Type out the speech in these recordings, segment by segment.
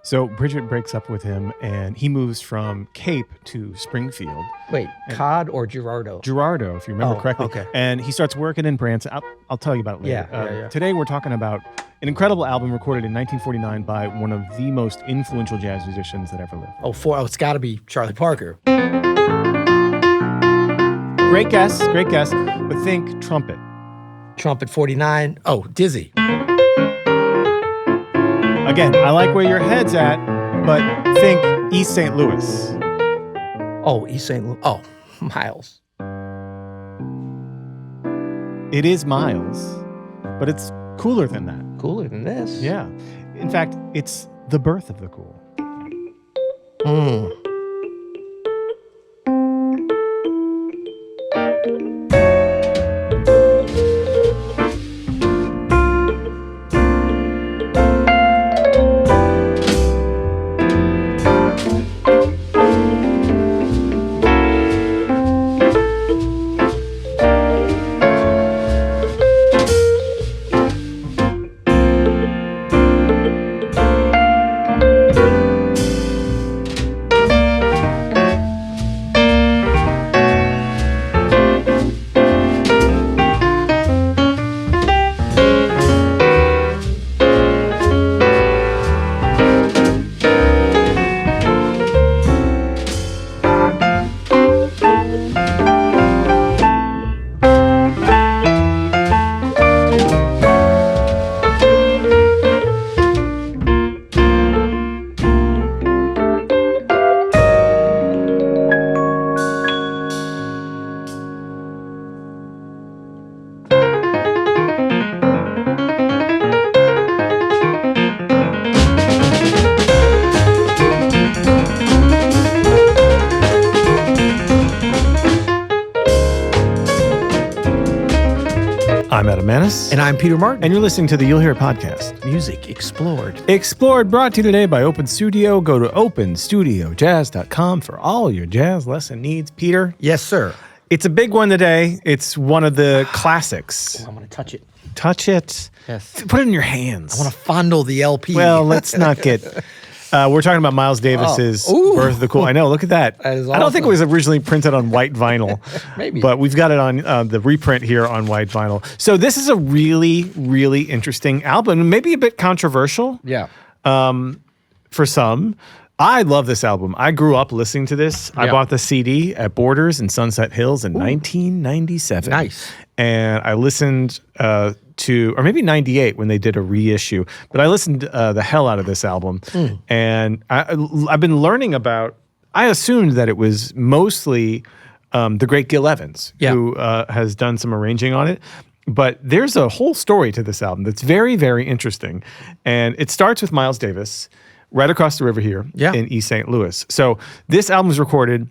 So Bridget breaks up with him, and he moves from Cape to Springfield. Wait, Cod or Gerardo? Gerardo, if you remember correctly. Okay. And he starts working in Branson. I'll tell you about it later. Yeah. Today we're talking about an incredible album recorded in 1949 by one of the most influential jazz musicians that ever lived. It's got to be Charlie Parker. Great guess. But think trumpet. Trumpet 49. Oh, Dizzy. Again, I like where your head's at, but think East St. Louis. Oh, East St. Louis. Oh, Miles. It is Miles, but it's cooler than that. Cooler than this? Yeah. In fact, it's the birth of the cool. And I'm Peter Martin. And you're listening to the You'll Hear It podcast. Music Explored. Explored, brought to you today by Open Studio. Go to openstudiojazz.com for all your jazz lesson needs. Peter? Yes, sir. It's a big one today. It's one of the classics. Oh, I'm going to touch it. Touch it. Yes. Put it in your hands. I want to fondle the LP. Well, let's not get... we're talking about Miles Davis's Birth of the Cool. I know, look at that. That is awesome. I don't think it was originally printed on white vinyl. Maybe. But we've got it on the reprint here on white vinyl. So this is a really, really interesting album. Maybe a bit controversial. Yeah. For some. I love this album. I grew up listening to this. I bought the CD at Borders in Sunset Hills in 1997. Nice. And I listened or maybe 98 when they did a reissue. But I listened the hell out of this album. And I've been learning about, I assumed that it was mostly the great Gil Evans, who has done some arranging on it. But there's a whole story to this album that's very, very interesting. And it starts with Miles Davis right across the river here in East St. Louis. So this album was recorded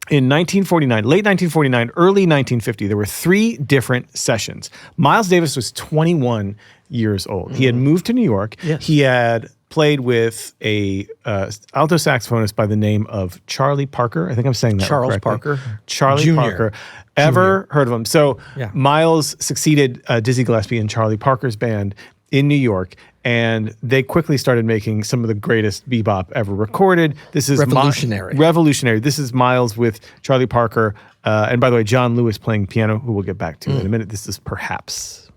in 1949, late 1949, early 1950. There were 3 different sessions. Miles Davis was 21 years old. He had moved to New York. Yes. He had played with a alto saxophonist by the name of Charlie Parker. I think I'm saying that Charles correctly. Parker. Charlie Junior. Parker. Ever heard of him? So Yeah. Miles succeeded Dizzy Gillespie in Charlie Parker's band in New York, and they quickly started making some of the greatest bebop ever recorded. This is revolutionary. Revolutionary. This is Miles with Charlie Parker, and by the way, John Lewis playing piano, who we'll get back to in a minute. This is Perhaps.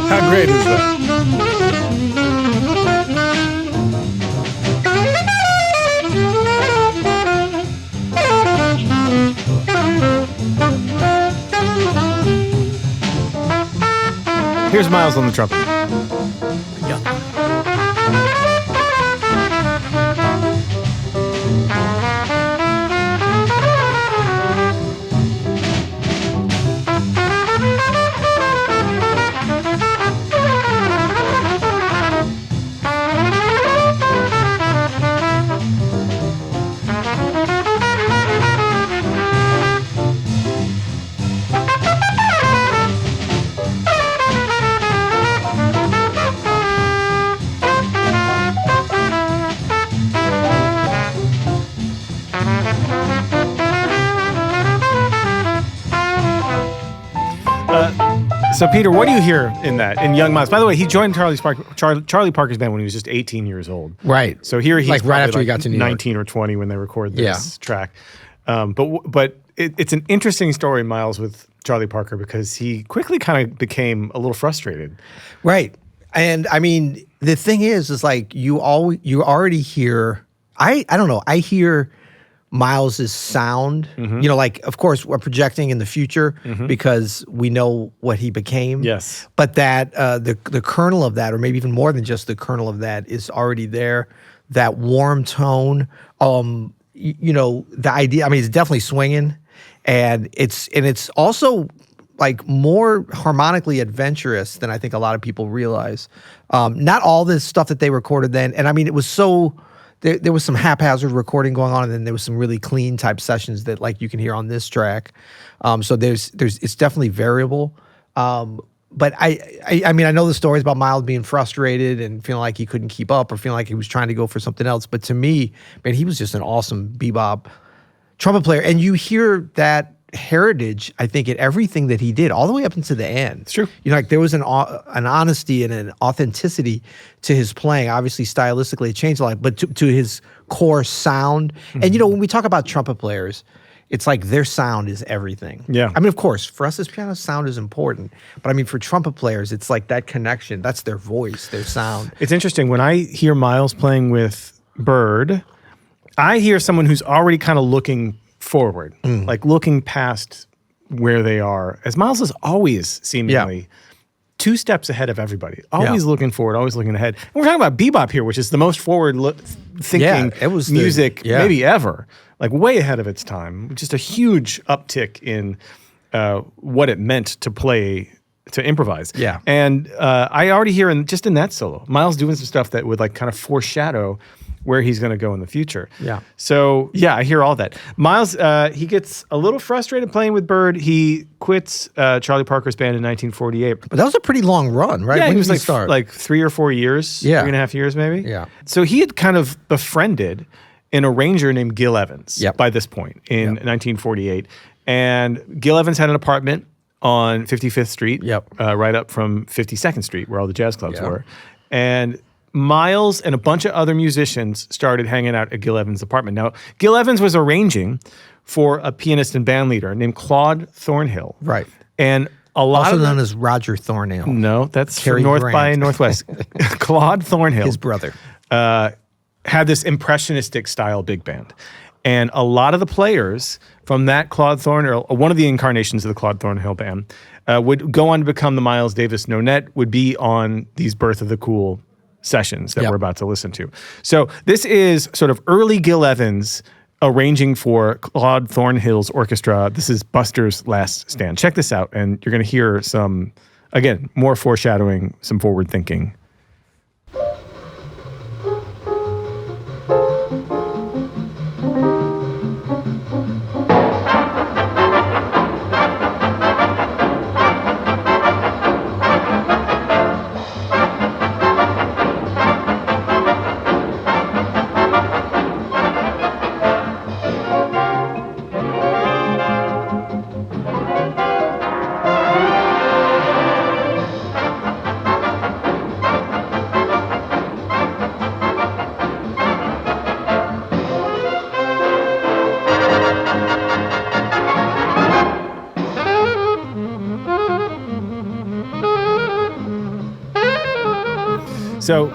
How great is that? Here's Miles on the trumpet. Yeah. So, Peter, what do you hear in that, in Young Miles? By the way, he joined Charlie Parker's band when he was just 18 years old. Right. So here he's like right after like he got to New 19 York. or 20 when they record this track. But it's an interesting story, Miles, with Charlie Parker, because he quickly kind of became a little frustrated. Right. And I mean, the thing is like you already hear, I don't know, I hear Miles's sound, you know, like, of course, we're projecting in the future because we know what he became. Yes. But that the kernel of that, or maybe even more than just the kernel of that, is already there. That warm tone, you know, the idea. I mean, it's definitely swinging, and it's also like more harmonically adventurous than I think a lot of people realize. Not all this stuff that they recorded then, and I mean, it was so. There was some haphazard recording going on, and then there was some really clean type sessions that like you can hear on this track. So it's definitely variable. But I mean, I know the stories about Miles being frustrated and feeling like he couldn't keep up or feeling like he was trying to go for something else. But to me, man, he was just an awesome bebop trumpet player. And you hear that heritage, I think, in everything that he did, all the way up into the end. It's true. You know, like there was an honesty and an authenticity to his playing. Obviously, stylistically, it changed a lot, but to his core sound. And, you know, when we talk about trumpet players, it's like their sound is everything. Yeah. I mean, of course, for us as pianists, sound is important. But I mean, for trumpet players, it's like that connection. That's their voice, their sound. It's interesting. When I hear Miles playing with Bird, I hear someone who's already kind of looking forward, like looking past where they are. As Miles is always seemingly 2 steps ahead of everybody, always looking forward, always looking ahead. And we're talking about bebop here, which is the most forward-thinking music maybe ever, like way ahead of its time. Just a huge uptick in what it meant to play, to improvise. Yeah. And I already hear in that solo, Miles doing some stuff that would like kind of foreshadow where he's going to go in the future. Yeah. So, yeah, I hear all that. Miles, he gets a little frustrated playing with Bird. He quits Charlie Parker's band in 1948. But that was a pretty long run, right? Yeah, When he was did start? like 3 or 4 years, 3.5 years maybe. Yeah. So he had kind of befriended an arranger named Gil Evans by this point in 1948. And Gil Evans had an apartment on 55th Street, right up from 52nd Street, where all the jazz clubs were. And Miles and a bunch of other musicians started hanging out at Gil Evans' apartment. Now, Gil Evans was arranging for a pianist and band leader named Claude Thornhill. Right. And a lot also of known as Roger Thornhill. No, that's Cary from North Grant. by Northwest. Claude Thornhill. His brother. Had this impressionistic style big band. And a lot of the players from that Claude Thornhill, one of the incarnations of the Claude Thornhill band, would go on to become the Miles Davis nonet, would be on these Birth of the Cool sessions that we're about to listen to. So this is sort of early Gil Evans arranging for Claude Thornhill's orchestra. This is Buster's Last Stand. Check this out, and you're going to hear some, again, more foreshadowing, some forward thinking. So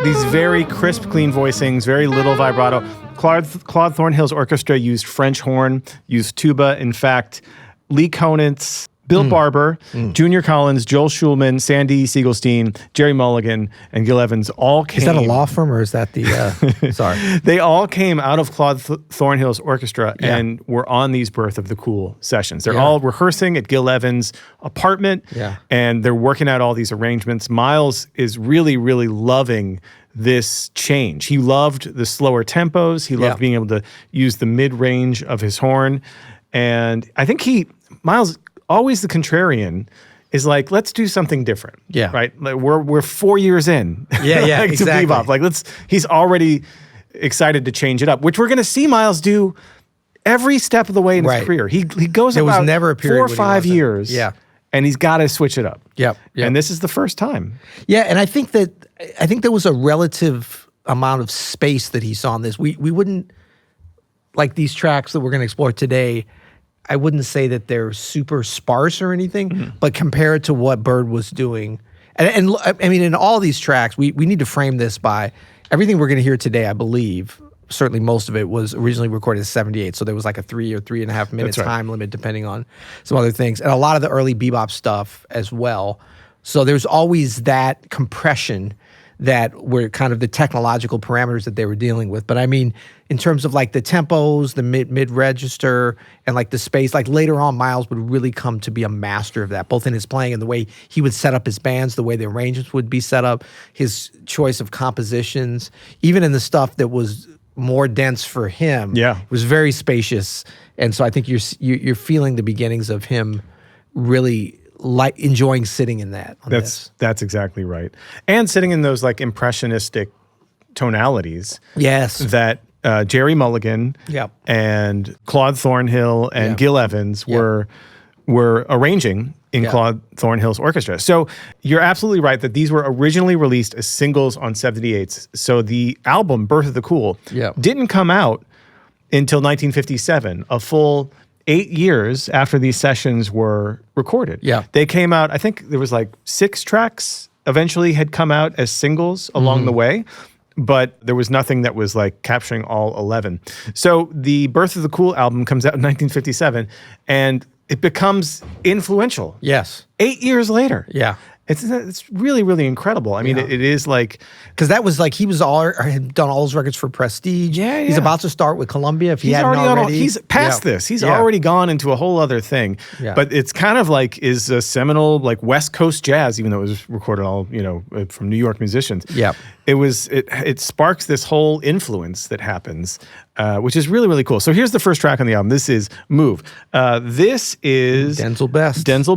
these very crisp, clean voicings, very little vibrato. Claude Thornhill's orchestra used French horn, used tuba. In fact, Lee Konitz, Bill Barber, Junior Collins, Joel Schulman, Sandy Siegelstein, Jerry Mulligan, and Gil Evans all came. Is that a law firm or is that the? Sorry. They all came out of Claude Thornhill's orchestra and were on these Birth of the Cool sessions. They're all rehearsing at Gil Evans' apartment, and they're working out all these arrangements. Miles is really, really loving this change. He loved the slower tempos. He loved being able to use the mid-range of his horn. And I think Miles, always the contrarian, is like, let's do something different. Yeah. Right? Like we're 4 years in. Yeah, like, exactly. To Bebop. Like he's already excited to change it up, which we're gonna see Miles do every step of the way in his career. He goes there about was never a period 4 or 5 years. Yeah. And he's gotta switch it up. Yep. And this is the first time. Yeah, and I think there was a relative amount of space that he saw in this. We wouldn't, like these tracks that we're gonna explore today, I wouldn't say that they're super sparse or anything, but compared to what Bird was doing, and I mean, in all these tracks, we need to frame this by everything we're going to hear today, I believe, certainly most of it was originally recorded in 78, so there was like a 3 or 3.5 minute time limit depending on some other things, and a lot of the early bebop stuff as well. So there's always that compression that were kind of the technological parameters that they were dealing with. But I mean, in terms of like the tempos, the mid register, and like the space, like later on, Miles would really come to be a master of that, both in his playing and the way he would set up his bands, the way the arrangements would be set up, his choice of compositions, even in the stuff that was more dense for him. Yeah, it was very spacious, and so I think you're feeling the beginnings of him really like enjoying sitting in that. That's exactly right, and sitting in those like impressionistic tonalities. Yes, that Gerry Mulligan and Claude Thornhill and Gil Evans were arranging in Claude Thornhill's orchestra. So you're absolutely right that these were originally released as singles on 78s. So the album Birth of the Cool didn't come out until 1957, a full 8 years after these sessions were recorded. Yeah. They came out, I think there was like 6 tracks eventually had come out as singles along the way, but there was nothing that was like capturing all 11. So the Birth of the Cool album comes out in 1957 and it becomes influential. Yes. 8 years later. Yeah. It's really, really incredible. I mean, it is like... Because that was like, he had done all his records for Prestige. Yeah, He's about to start with Columbia if he hadn't already. He's past this. He's already gone into a whole other thing. Yeah. But it's kind of like is a seminal like West Coast jazz, even though it was recorded all, from New York musicians. Yeah. It sparks this whole influence that happens, which is really, really cool. So here's the first track on the album. This is Move. This is... Denzel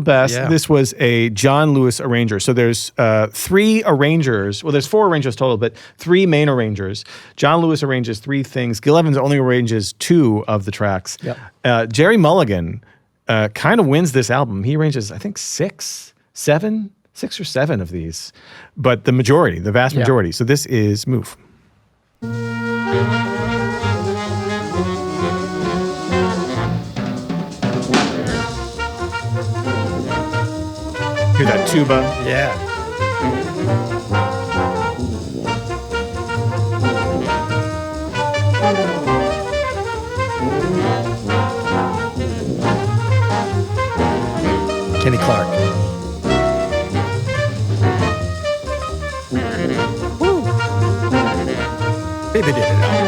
Best. Yeah. This was a John Lewis arranger. So there's 3 arrangers. Well, there's 4 arrangers total, but 3 main arrangers. John Lewis arranges 3 things. Gil Evans only arranges 2 of the tracks. Yep. Gerry Mulligan kind of wins this album. He arranges, I think, 6 or 7 of these, but the vast majority. So this is Move. Hear that tuba? Yeah. Kenny Clark. Baby did it all.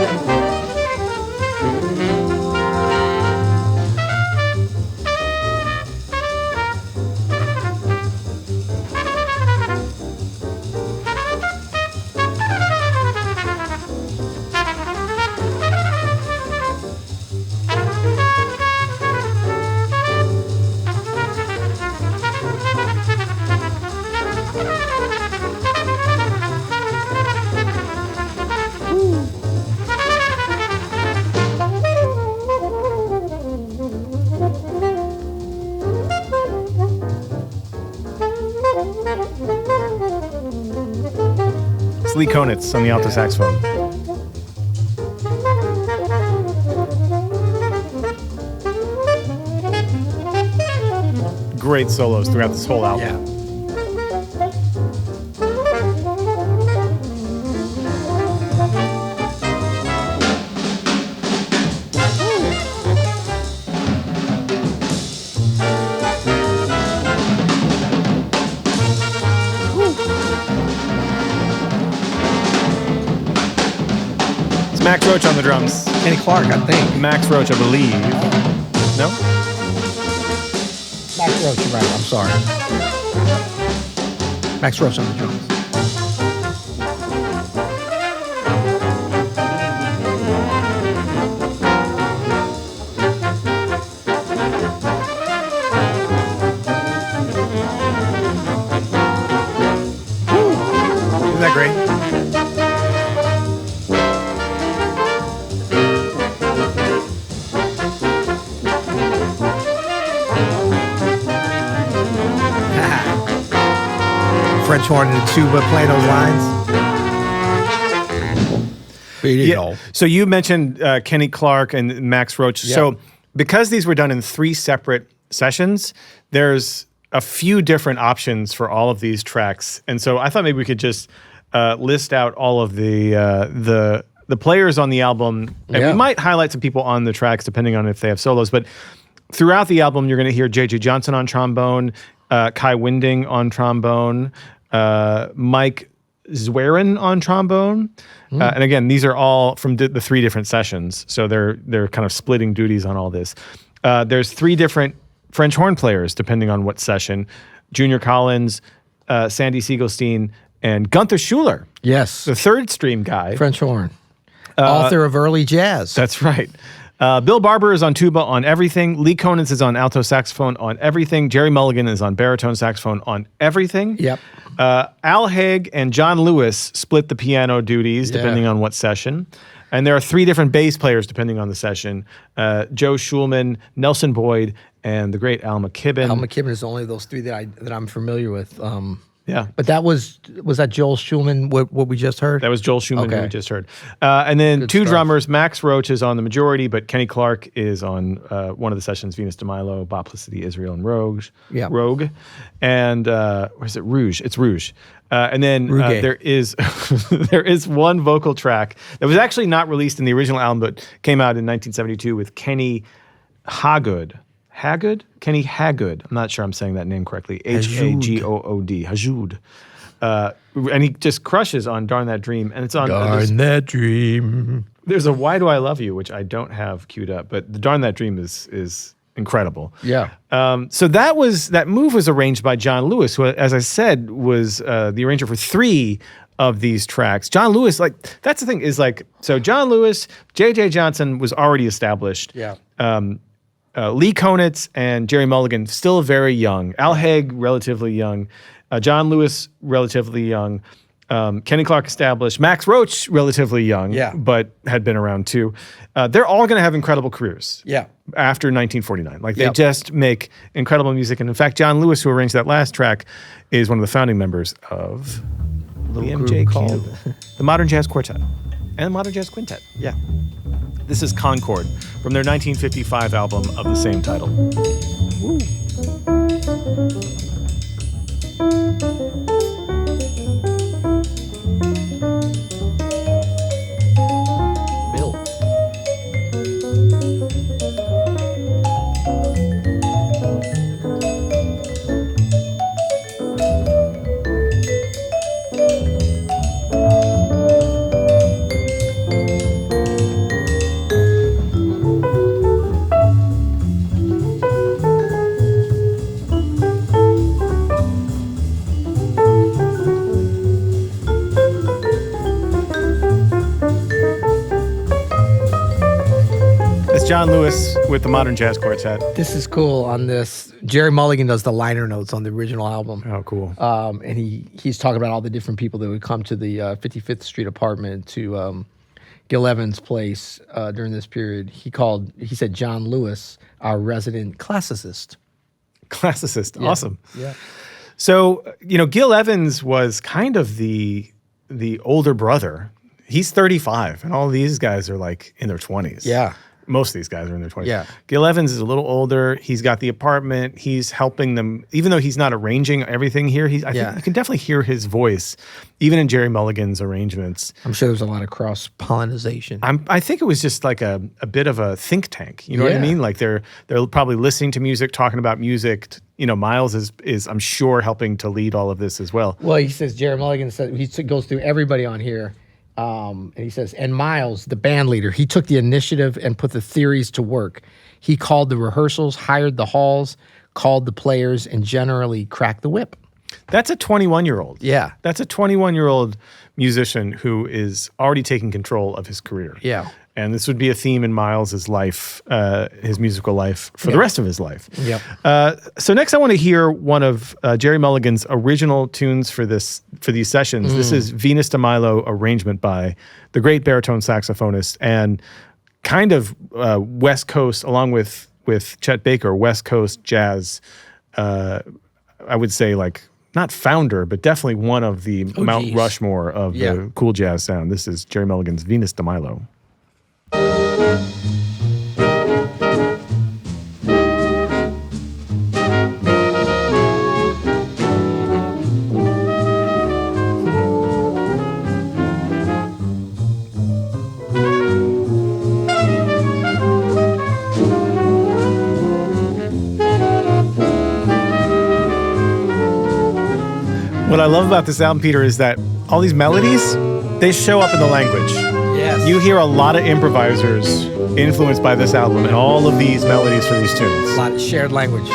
Lee Konitz on the alto saxophone. Great solos throughout this whole album. Yeah. Max Roach on the drums. Kenny Clark, I think. Max Roach, I believe. No? Max Roach, you're right. I'm sorry. Max Roach on the drums. Isn't that great? French horn and the tuba playing those lines. Yeah. So you mentioned Kenny Clark and Max Roach. Yep. So because these were done in 3 separate sessions, there's a few different options for all of these tracks. And so I thought maybe we could just list out all of the players on the album. And we might highlight some people on the tracks depending on if they have solos. But throughout the album, you're going to hear J.J. Johnson on trombone, Kai Winding on trombone, Mike Zwerin on trombone. And again, these are all from the 3 different sessions. So they're kind of splitting duties on all this. There's 3 different French horn players, depending on what session. Junior Collins, Sandy Siegelstein, and Gunther Schuller. Yes. The 3rd stream guy. French horn. Author of early jazz. That's right. Bill Barber is on tuba on everything. Lee Konitz is on alto saxophone on everything. Gerry Mulligan is on baritone saxophone on everything. Yep. Al Haig and John Lewis split the piano duties depending on what session. And there are 3 different bass players depending on the session. Joe Schulman, Nelson Boyd, and the great Al McKibben. Al McKibben is only those 3 that I'm familiar with. Yeah. But that was that Joel Schulman, what we just heard? That was Joel Schulman who we just heard. And then Good 2 stuff. drummers, Max Roach is on the majority, but Kenny Clark is on one of the sessions, Venus de Milo, Boplicity, Israel, and Rogue. Yeah. Rogue. And, or is it Rouge? It's Rouge. And then there is there is one vocal track that was actually not released in the original album, but came out in 1972 with Kenny Hagood. Hagood? Kenny Hagood. I'm not sure I'm saying that name correctly. Hagood. Hagood. And he just crushes on Darn That Dream. And it's on... Darn That Dream. There's a Why Do I Love You, which I don't have queued up, but the Darn That Dream is incredible. Yeah. So that move was arranged by John Lewis, who, as I said, was the arranger for 3 of these tracks. John Lewis, that's the thing, is so John Lewis, J.J. Johnson was already established. Yeah. Lee Konitz and Gerry Mulligan, still very young. Al Haig, relatively young. John Lewis, relatively young. Kenny Clark established. Max Roach, relatively young, but had been around too. They're all going to have incredible careers. Yeah. After 1949. They just make incredible music. And in fact, John Lewis, who arranged that last track, is one of the founding members of the MJ called the Modern Jazz Quartet and the Modern Jazz Quintet. Yeah. This is Concord from their 1955 album of the same title. Woo. John Lewis with the Modern Jazz Quartet. This is cool on this. Gerry Mulligan does the liner notes on the original album. Oh, cool. And he's talking about all the different people that would come to the 55th Street apartment to Gil Evans' place during this period. He said John Lewis, our resident classicist. Classicist, Yeah. Awesome. Yeah. So, Gil Evans was kind of the older brother. He's 35, and all these guys are in their 20s. Yeah. Most of these guys are in their 20s. Yeah. Gil Evans is a little older. He's got the apartment. He's helping them, even though he's not arranging everything here. I think you can definitely hear his voice, even in Gerry Mulligan's arrangements. I'm sure there's a lot of cross-pollination. I think it was just a bit of a think tank. You know what I mean? They're probably listening to music, talking about music. Miles is I'm sure helping to lead all of this as well. Well, he says Gerry Mulligan said he goes through everybody on here, And he says, and Miles, the band leader, he took the initiative and put the theories to work. He called the rehearsals, hired the halls, called the players, and generally cracked the whip. That's a 21-year-old. Yeah. That's a 21-year-old musician who is already taking control of his career. Yeah. And this would be a theme in Miles's life, his musical life, for the rest of his life. Yep. So next I want to hear one of Gerry Mulligan's original tunes for these sessions. This is Venus de Milo, arrangement by the great baritone saxophonist and kind of West Coast, along with Chet Baker, West Coast jazz, I would say like, not founder, but definitely one of the Mount Rushmore of the cool jazz sound. This is Gerry Mulligan's Venus de Milo. What I love about this album, Peter, is that all these melodies, they show up in the language. Yes. You hear a lot of improvisers influenced by this album and all of these melodies for these tunes. A lot of shared language.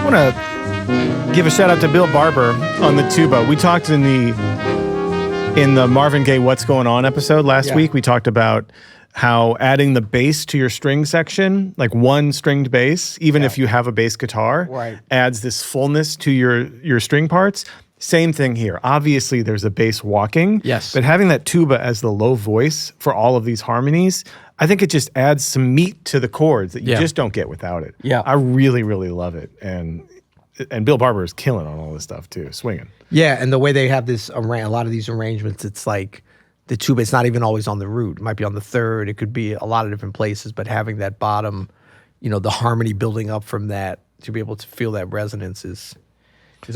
I want to give a shout out to Bill Barber on the tuba. We talked in the Marvin Gaye What's Going On episode last week. We talked about how adding the bass to your string section, like one stringed bass, even if you have a bass guitar, adds this fullness to your string parts. Same thing here. Obviously, there's a bass walking. Yes. But having that tuba as the low voice for all of these harmonies, I think it just adds some meat to the chords that you just don't get without it. Yeah. I really, really love it. And Bill Barber is killing on all this stuff too, swinging. Yeah, and the way they have this, a lot of these arrangements, it's like the tuba, it's not even always on the root. It might be on the third. It could be a lot of different places, but having that bottom, the harmony building up from that, to be able to feel that resonance is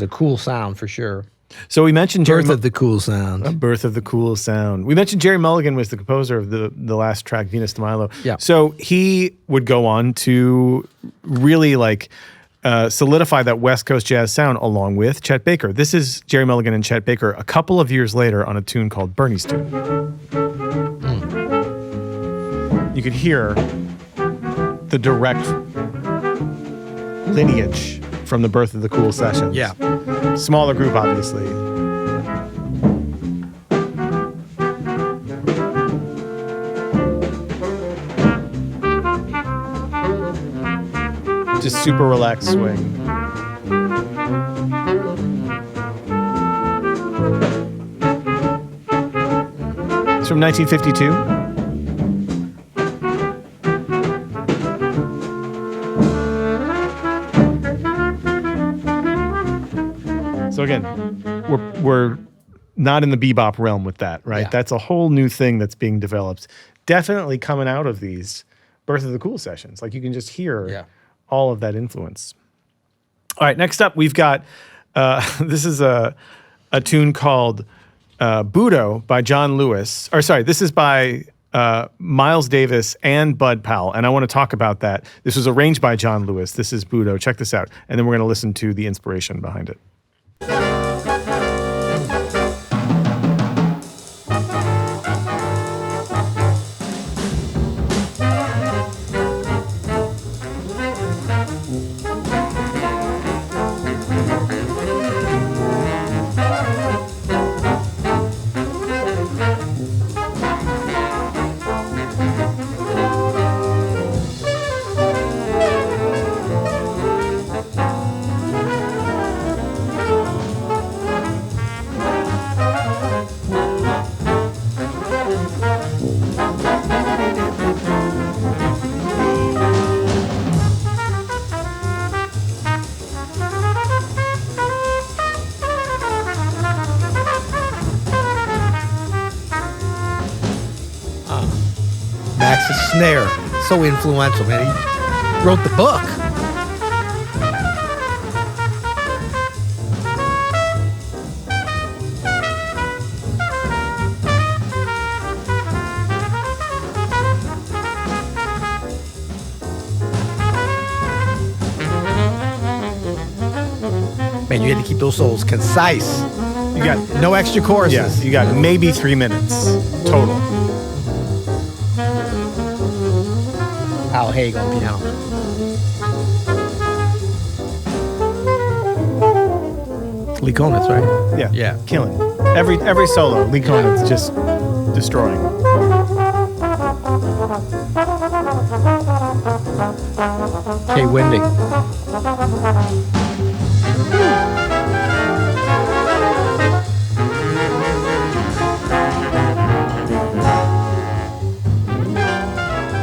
a cool sound for sure. So we mentioned Birth of the cool sound. Birth of the cool sound. We mentioned Gerry Mulligan was the composer of the last track, Venus de Milo. Yeah. So he would go on to really solidify that West Coast jazz sound along with Chet Baker. This is Gerry Mulligan and Chet Baker a couple of years later on a tune called Bernie's Tune. You could hear the direct lineage from the Birth of the Cool sessions. Yeah. Smaller group, obviously. Just super relaxed swing. It's from 1952. So again, we're not in the bebop realm with that, right? Yeah. That's a whole new thing that's being developed. Definitely coming out of these Birth of the Cool sessions. Like you can just hear all of that influence. All right, next up we've got, this is a tune called Budo by John Lewis. This is by Miles Davis and Bud Powell, and I want to talk about that. This was arranged by John Lewis. This is Budo. Check this out. And then we're going to listen to the inspiration behind it. Max's snare, so influential, man. He wrote the book. Man, you had to keep those solos concise. You got No extra choruses. yeah, you got maybe 3 minutes total. Al Haig on piano. Lee Konitz, right? Yeah, Yeah. Killin. Every solo, Lee Konitz just destroying. Kay Winding.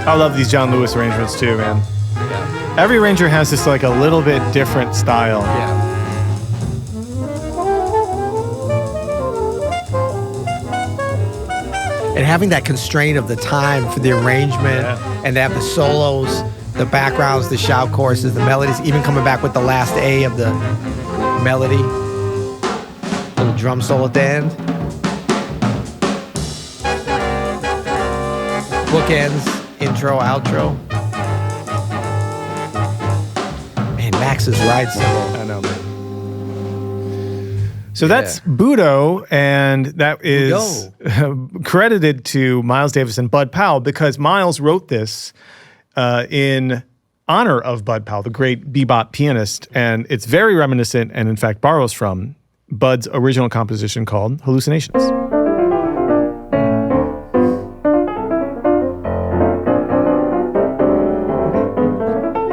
I love these John Lewis arrangements too, man. Yeah. Every arranger has this like a little bit different style. Yeah. And having that constraint of the time for the arrangement and to have the solos, the backgrounds, the shout choruses, the melodies, even coming back with the last A of the melody. Little drum solo at the end. Bookends, intro, outro. Man, Max's ride cymbal. I know, man. So that's Budo, and that is credited to Miles Davis and Bud Powell because Miles wrote this in honor of Bud Powell, the great bebop pianist, and it's very reminiscent and in fact borrows from Bud's original composition called Hallucinations.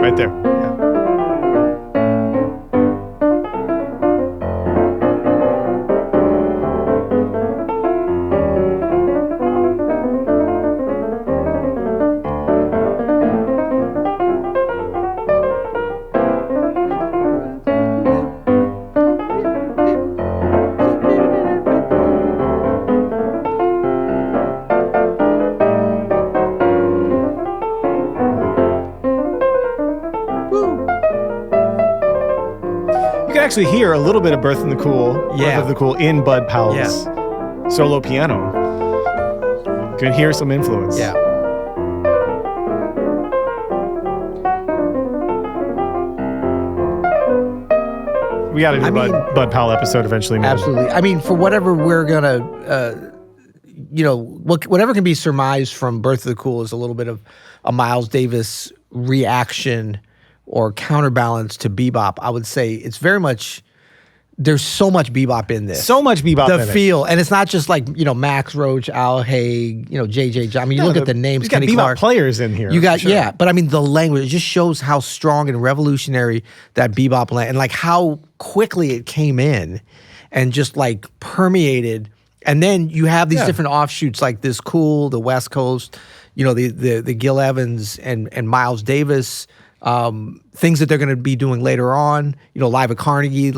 Right there. Actually hear a little bit of Birth of the Cool in Bud Powell's solo piano. You can hear some influence. Yeah. We got to do a Bud Powell episode eventually, man. Absolutely. I mean, for whatever we're gonna, whatever can be surmised from Birth of the Cool is a little bit of a Miles Davis reaction or counterbalance to bebop. I would say it's very much, there's so much bebop in this. So much bebop in it. The feel, and it's not just like, Max Roach, Al Haig, J.J. John. I mean, you look at the names, you got Kenny bebop Clark. players in here. You got, but I mean, the language, it just shows how strong and revolutionary that bebop and like how quickly it came in and just like permeated. And then you have these different offshoots like this Cool, the West Coast, the Gil Evans and Miles Davis, things that they're going to be doing later on, Live at Carnegie,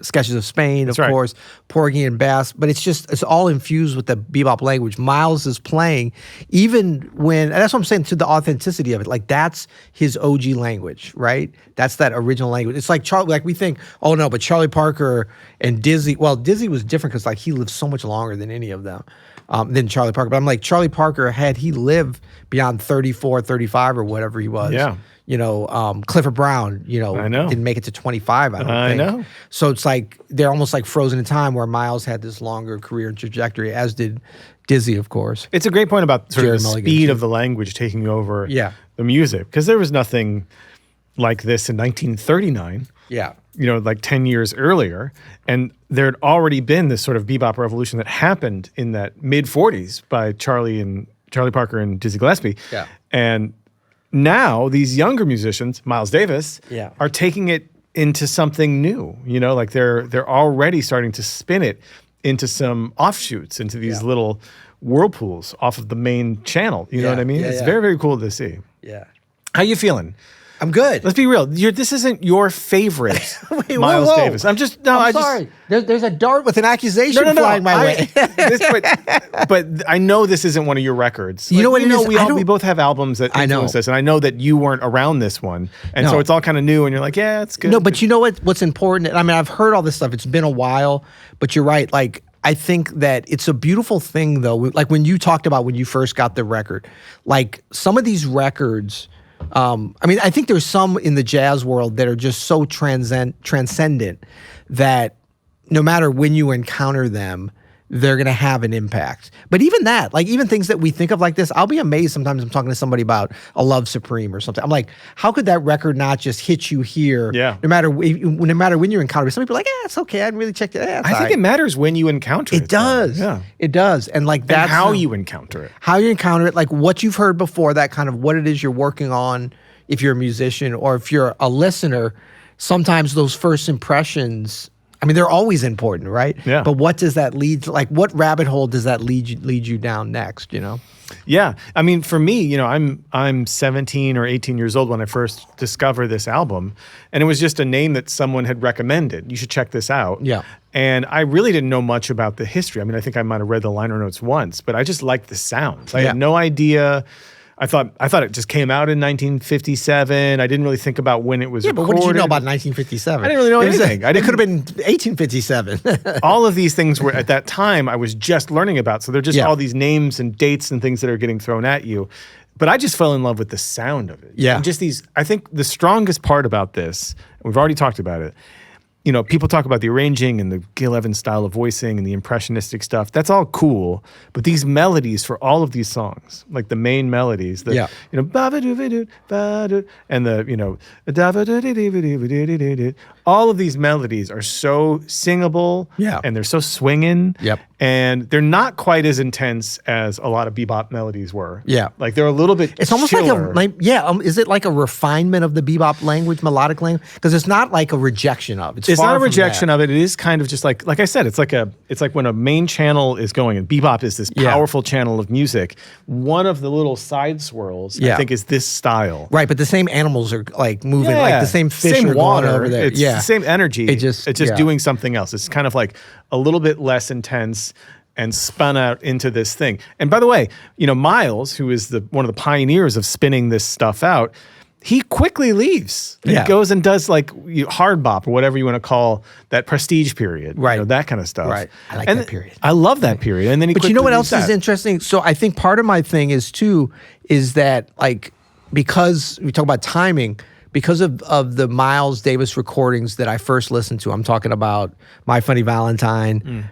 Sketches of Spain, of course, Porgy and Bess, but it's all infused with the bebop language. Miles is playing, even when, and that's what I'm saying, to the authenticity of it, like that's his OG language, right? That's that original language. It's like we think, oh no, but Charlie Parker and Dizzy, well, Dizzy was different because like he lived so much longer than any of them. Than Charlie Parker. But I'm like, Charlie Parker, had he lived beyond 34, 35 or whatever he was. Yeah. Clifford Brown, I know. didn't make it to 25, I don't think. I know. So it's like, they're almost like frozen in time where Miles had this longer career and trajectory, as did Dizzy, of course. It's a great point about sort Gerry of the Mulligan, speed too. of the language taking over the music. Because there was nothing like this in 1939. Yeah. Like 10 years earlier. And there had already been this sort of bebop revolution that happened in that mid-40s by Charlie Parker and Dizzy Gillespie. Yeah. And now these younger musicians, Miles Davis, are taking it into something new. Like they're already starting to spin it into some offshoots, into these little whirlpools off of the main channel. You know what I mean? It's very, very cool to see. Yeah. How you feeling I'm good. Let's be real. This isn't your favorite Wait, Miles whoa. Davis. I'm sorry. There's a dart with an accusation No. flying my way. But I know this isn't one of your records. You know what it is? We both have albums that influence us, and I know that you weren't around this one, and so it's all kind of new. And you're like, yeah, it's good. No, but you know what's important? I mean, I've heard all this stuff. It's been a while, but you're right. Like, I think that it's a beautiful thing, though. Like when you talked about when you first got the record, like some of these records. I mean, I think there's some in the jazz world that are just so transcendent that no matter when you encounter them, they're going to have an impact. But even that, like even things that we think of like this, I'll be amazed sometimes I'm talking to somebody about A Love Supreme or something. I'm like, how could that record not just hit you here? Yeah. No matter when you encounter it. Some people are like, it's okay. I didn't really check it. I think it matters when you encounter it. It does. Yeah. It does. And like that's and how you encounter it. How you encounter it, like what you've heard before, that kind of what it is you're working on if you're a musician or if you're a listener, sometimes those first impressions, I mean, they're always important, right? Yeah. But what does that lead to? Like, what rabbit hole does that lead you down next, you know? Yeah. I mean, for me, you know, I'm 17 or 18 years old when I first discovered this album, and it was just a name that someone had recommended. You should check this out. Yeah. And I really didn't know much about the history. I mean, I think I might have read the liner notes once, but I just liked the sounds. I had no idea. I thought it just came out in 1957. I didn't really think about when it was recorded. But what did you know about 1957? I didn't really know anything. It could have been 1857. All of these things were, at that time, I was just learning about. So they're just all these names and dates and things that are getting thrown at you. But I just fell in love with the sound of it. Yeah. And just these, I think the strongest part about this, and we've already talked about it, you know, people talk about the arranging and the Gil Evans style of voicing and the impressionistic stuff. That's all cool. But these melodies for all of these songs, like the main melodies, the, you know, and the, you know, all of these melodies are so singable and they're so swinging. And they're not quite as intense as a lot of bebop melodies were. Like they're a little bit It's almost chiller. is it like a refinement of the bebop language, melodic language? Because it's not like a rejection of. It's not a rejection of it. It is kind of just like I said, it's like when a main channel is going, and bebop is this powerful channel of music. One of the little side swirls, I think, is this style. Right, but the same animals are like moving, like the same fish same are water going over there. It's the same energy. It's just doing something else. It's kind of like a little bit less intense and spun out into this thing. And by the way, you know, Miles, who is one of the pioneers of spinning this stuff out, he quickly leaves. He goes and does like hard bop or whatever you want to call that prestige period. Right. You know, that kind of stuff. Right. I like that period. I love that period. And then But you know what else is interesting? So I think part of my thing is that like, because we talk about timing, because of the Miles Davis recordings that I first listened to, I'm talking about My Funny Valentine,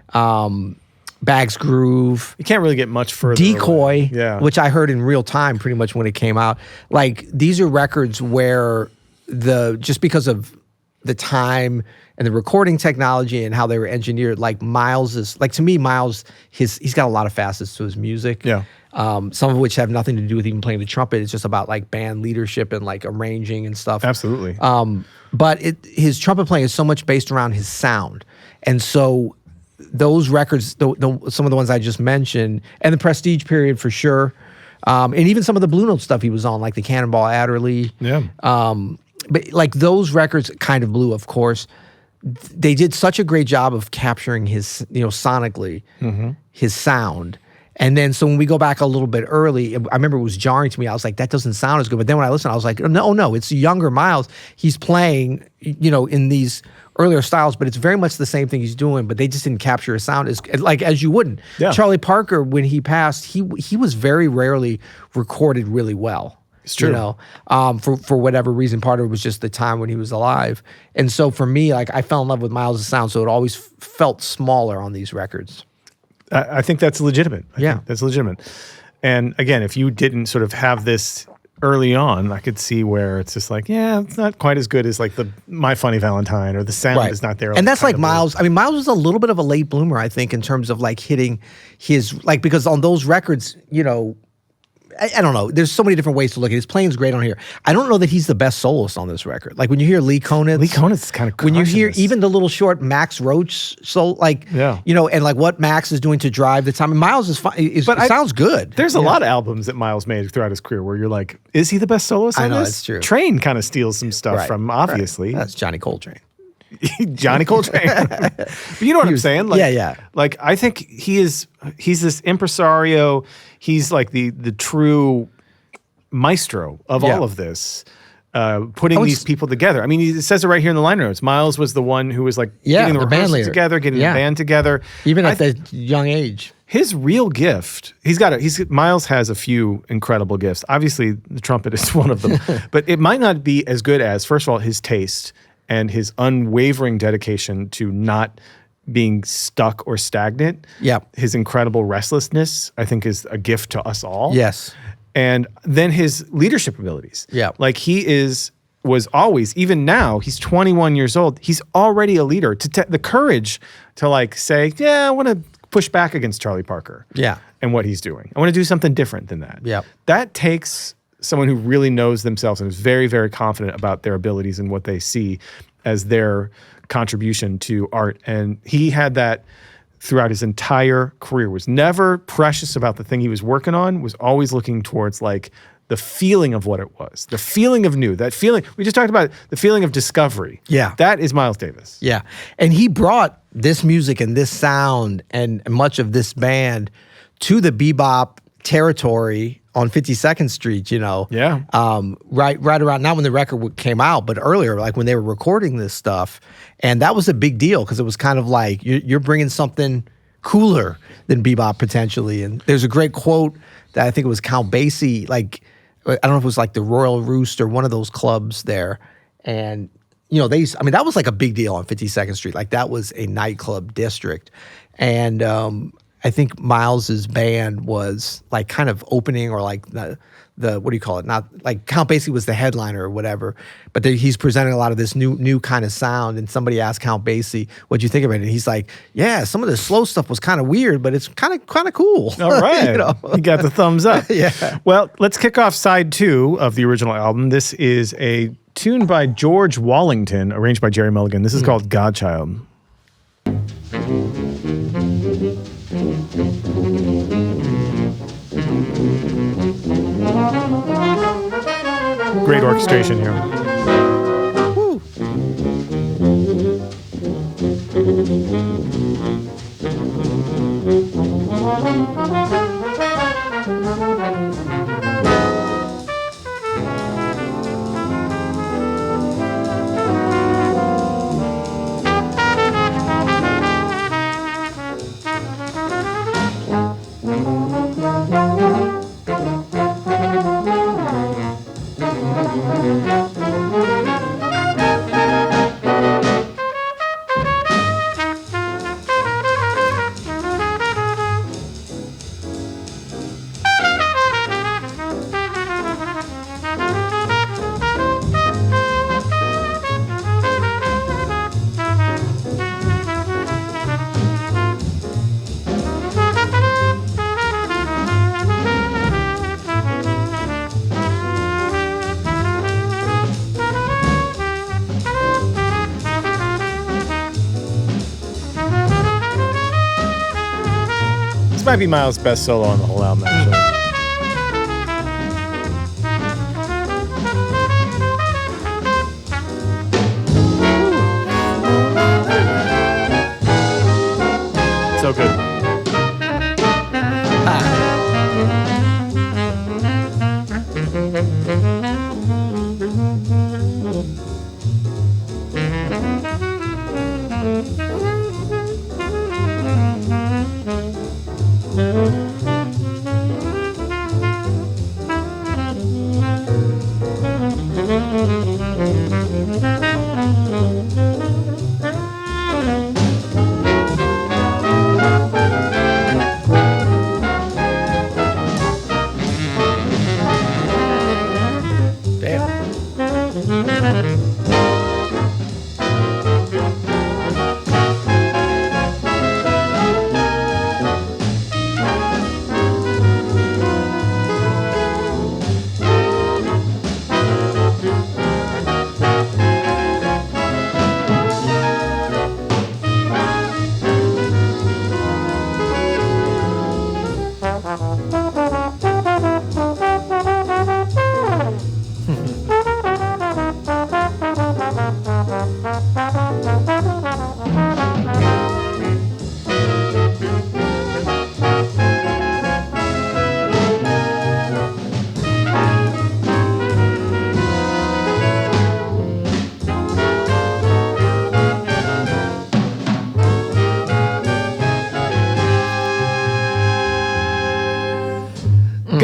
Bag's Groove. You can't really get much further Decoy, away. which I heard in real time pretty much when it came out. Like, these are records where just because of the time and the recording technology and how they were engineered, like Miles is, like to me, Miles, he's got a lot of facets to his music. Some of which have nothing to do with even playing the trumpet. It's just about like band leadership and like arranging and stuff. Absolutely. But his trumpet playing is so much based around his sound. And so those records, some of the ones I just mentioned, and the Prestige period for sure, and even some of the Blue Note stuff he was on, like the Cannonball Adderley. But like those records, Kind of Blue, of course, they did such a great job of capturing his, you know, sonically, his sound. And then, so when we go back a little bit early, I remember it was jarring to me. I was like, that doesn't sound as good. But then when I listened, I was like, no, it's younger Miles. He's playing, you know, in these earlier styles, but it's very much the same thing he's doing, but they just didn't capture his sound as you wouldn't. Charlie Parker, when he passed, he was very rarely recorded really well. It's true. You know, for whatever reason, part of it was just the time when he was alive. And so for me, like, I fell in love with Miles' sound, so it always felt smaller on these records. I think that's legitimate. I think that's legitimate. And again, if you didn't sort of have this early on, I could see where it's just like, it's not quite as good as like the My Funny Valentine, or the sound is not there. And that's like Miles. I mean, Miles was a little bit of a late bloomer, I think, in terms of like hitting his, like, because on those records, you know, I don't know. There's so many different ways to look at it. His playing's great on here. I don't know that he's the best soloist on this record. Like when you hear Lee Konitz. Lee Konitz is kind of when you hear this. even the little short Max Roach and like what Max is doing to drive the time. And Miles sounds good. There's a lot of albums that Miles made throughout his career where you're like, is he the best soloist on I know, this? it's true. Train kind of steals some stuff from, obviously. That's Johnny Coltrane. Johnny Coltrane. But you know what I'm saying? Like, yeah. Like, I think he's this impresario. He's like the true maestro of all of this, putting these people together. I mean, it says it right here in the liner notes. Miles was the one who was like getting the band rehearsals leader together, getting the band together. Even at that young age. His real gift, Miles has a few incredible gifts. Obviously, the trumpet is one of them, but it might not be as good as, first of all, his taste and his unwavering dedication to not being stuck or stagnant. Yeah. His incredible restlessness, I think, is a gift to us all. Yes. And then his leadership abilities. Yeah. Like was always, even now, he's 21 years old. He's already a leader. The courage to like say, yeah, I want to push back against Charlie Parker. Yeah. And what he's doing. I want to do something different than that. Yeah. That takes someone who really knows themselves and is very, very confident about their abilities and what they see as their contribution to art. And he had that throughout his entire career, was never precious about the thing he was working on, was always looking towards like the feeling of what it was, the feeling of new, that feeling, we just talked about the feeling of discovery. Yeah. That is Miles Davis. Yeah. And he brought this music and this sound and much of this band to the bebop territory on 52nd Street, Yeah. Right around, not when the record came out, but earlier, like when they were recording this stuff. And that was a big deal because it was kind of like you're bringing something cooler than bebop potentially. And there's a great quote that I think it was Count Basie, like, I don't know if it was like the Royal Roost or one of those clubs there. And, that was like a big deal on 52nd Street. Like that was a nightclub district. And I think Miles's band was like kind of opening or like the what do you call it? Not like Count Basie was the headliner or whatever, but he's presenting a lot of this new kind of sound. And somebody asked Count Basie, "What'd you think of it?" And he's like, "Yeah, some of the slow stuff was kind of weird, but it's kind of cool." All right, you got the thumbs up. Yeah. Well, let's kick off side 2 of the original album. This is a tune by George Wallington, arranged by Gerry Mulligan. This is called Godchild. Great orchestration here. Woo. This might be Miles' best solo on the whole album, actually. So good.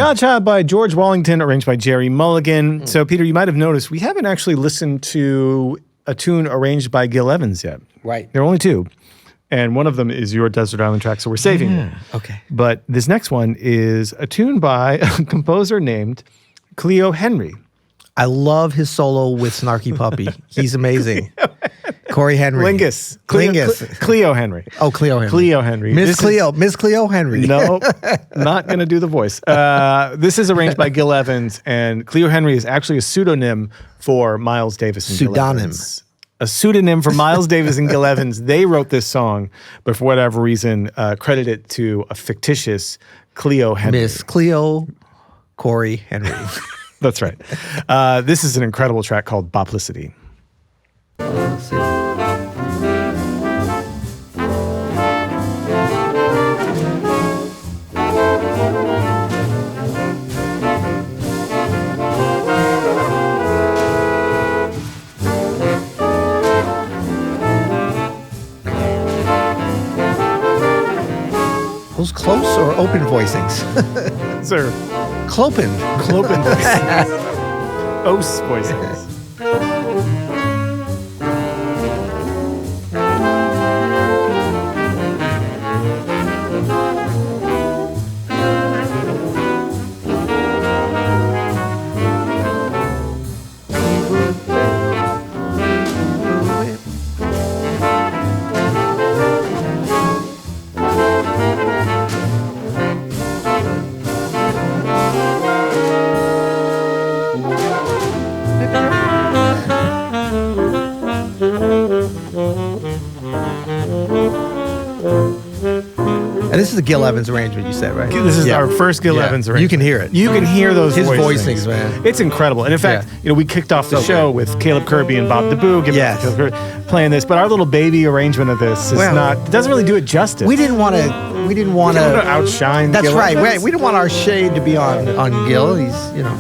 Godchild by George Wallington, arranged by Gerry Mulligan. So, Peter, you might have noticed we haven't actually listened to a tune arranged by Gil Evans yet. Right. There are only two. And one of them is your Desert Island track, so we're saving it. Okay. But this next one is a tune by a composer named Cleo Henry. I love his solo with Snarky Puppy. He's amazing. Corey Henry. Lingus. Cleo Henry. Oh, Cleo Henry. Cleo Henry. Miss Cleo Henry. No, not going to do the voice. This is arranged by Gil Evans, and Cleo Henry is actually a pseudonym for Miles Davis and Gil Evans. A pseudonym for Miles Davis and Gil Evans. They wrote this song, but for whatever reason, credit it to a fictitious Cleo Henry. Miss Cleo Corey Henry. That's right. This is an incredible track called Boplicity. Let's see. Those close or open voicings? Sir. Clopen voices. Os voices. And this is a Gil Evans arrangement, you said, right? This is our first Gil Evans arrangement. You can hear it. You can hear those His voicings, voicings, man. It's incredible. And in fact, we kicked off the show with Caleb Kirby and Bob DeBoo playing this, but our little baby arrangement of this is it doesn't really do it justice. We didn't want to outshine That's Gil right. Evans. We didn't want our shade to be on Gil. He's, you know.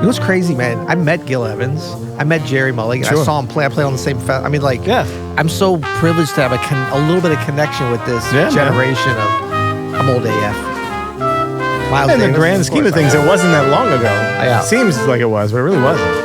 It was crazy, man. I met Gil Evans. I met Gerry Mulligan. Sure. I saw him play. I played on the same festival. I mean, like, I'm so privileged to have a little bit of connection with this generation of, I'm old AF. Miles In the Davis, grand scheme of things, it wasn't that long ago. Yeah. It seems like it was, but it really wasn't.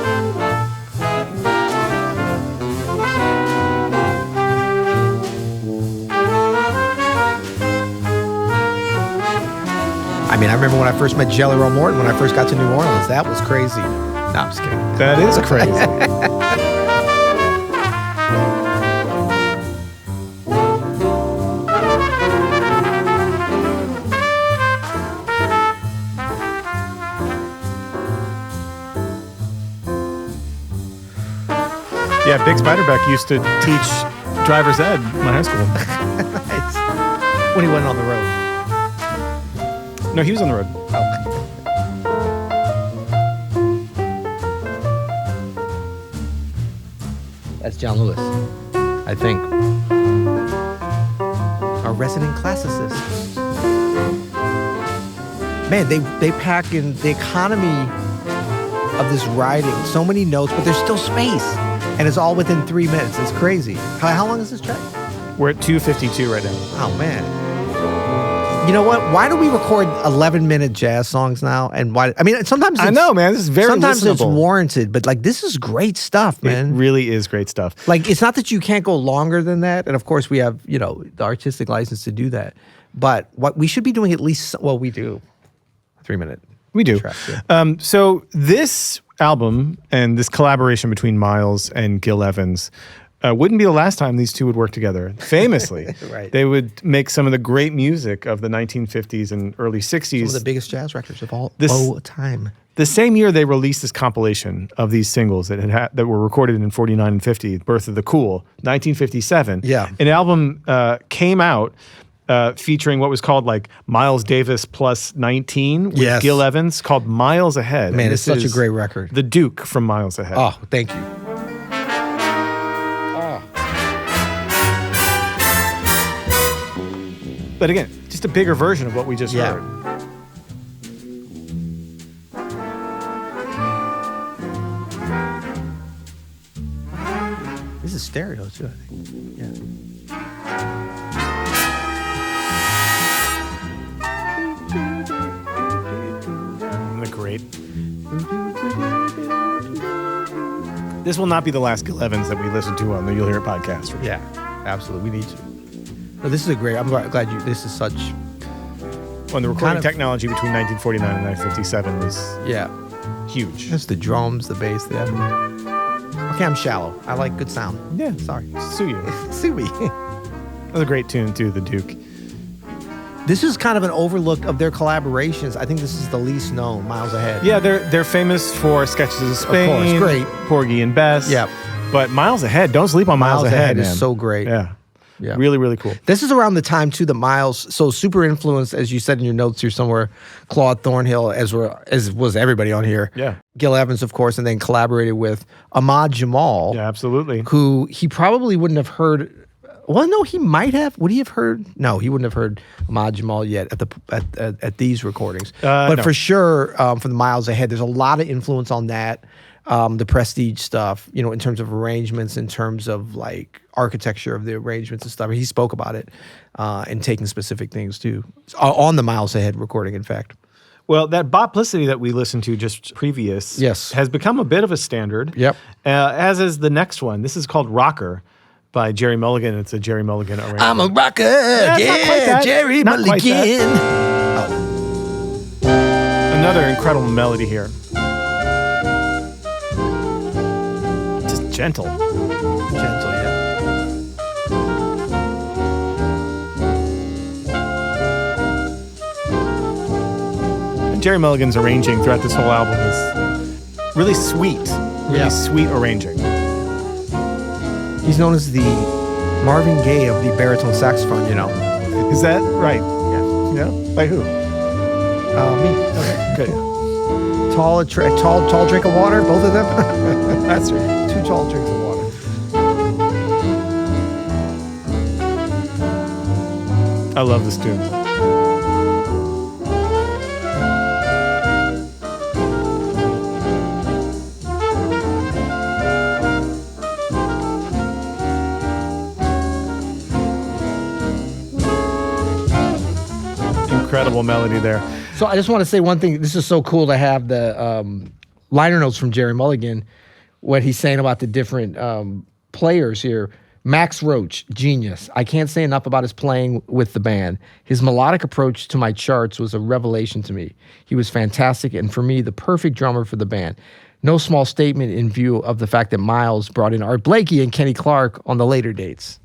I mean, I remember when I first met Jelly Roll Morton, when I first got to New Orleans. That was crazy. No, I'm just kidding. That is crazy. Yeah, Big Spiderbeck used to teach driver's ed in my high school. Nice. When he went on the road. No, he was on the road. That's John Lewis, I think. Our resident classicist. Man, they pack in the economy of this writing. So many notes, but there's still space. And it's all within 3 minutes. It's crazy. How long is this track? We're at 2:52 right now. Oh, man. You know what? Why do we record 11-minute jazz songs now? And why? I mean, sometimes I know, man. This is very sometimes it's listenable. warranted, but like this is great stuff, man. It really is great stuff. Like it's not that you can't go longer than that, and of course we have the artistic license to do that. But what we should be doing at least, we do, 3 minute. We do. Track, yeah. So this album and this collaboration between Miles and Gil Evans wouldn't be the last time these two would work together. Famously, Right. They would make some of the great music of the 1950s and early 60s. Some of the biggest jazz records of all time. The same year they released this compilation of these singles that were recorded in 49 and 50, Birth of the Cool, 1957. Yeah. An album came out featuring what was called like Miles Davis plus 19 with Gil Evans, called Miles Ahead. Man, it's such a great record. The Duke from Miles Ahead. Oh, thank you. But again, just a bigger version of what we just heard. This is stereo too, I think. Yeah. This will not be the last Gil Evans that we listen to on the You'll Hear It podcast. For sure. Yeah, absolutely. We need to. No, this is a great. I'm glad you. This is such. When the recording technology between 1949 and 1957 was huge. That's the drums, the bass, Okay, I'm shallow. I like good sound. Yeah, sorry. Sue you. Sue me. That's a great tune too, the Duke. This is kind of an overlook of their collaborations. I think this is the least known, Miles Ahead. Yeah, they're famous for Sketches of Spain. Of course, great. Porgy and Bess. Yeah. But Miles Ahead, don't sleep on Miles Ahead, man. Is so great. Yeah. Yeah. Really, really cool. This is around the time, too, that Miles, so super influenced, as you said in your notes here somewhere, Claude, Thornhill, as was everybody on here. Yeah. Gil Evans, of course, and then collaborated with Ahmad Jamal. Yeah, absolutely. Who he probably wouldn't have heard. Well, no, he might have. Would he have heard? No, he wouldn't have heard Ahmad Jamal yet at these recordings. But no. for sure, for the Miles Ahead, there's a lot of influence on that. The Prestige stuff, in terms of arrangements, in terms of like architecture of the arrangements and stuff. He spoke about it and taking specific things too on the Miles Ahead recording, in fact. Well, that Boplicity that we listened to just previous has become a bit of a standard. Yep. As is the next one. This is called Rocker by Gerry Mulligan. It's a Gerry Mulligan arrangement. I'm a rocker, yeah, Gerry Mulligan. Another incredible melody here. Just gentle. Gentle, yeah. And Gerry Mulligan's arranging throughout this whole album is really sweet. Really sweet arranging. He's known as the Marvin Gaye of the baritone saxophone, Is that right? Yeah. Yeah? By who? Me. Okay, good. Tall drink of water, both of them? That's right. 2 tall drinks of water. I love this tune. Incredible melody there. So I just want to say one thing. This is so cool to have the liner notes from Gerry Mulligan, what he's saying about the different players here. Max Roach, genius. I can't say enough about his playing with the band. His melodic approach to my charts was a revelation to me. He was fantastic and for me, the perfect drummer for the band. No small statement in view of the fact that Miles brought in Art Blakey and Kenny Clark on the later dates.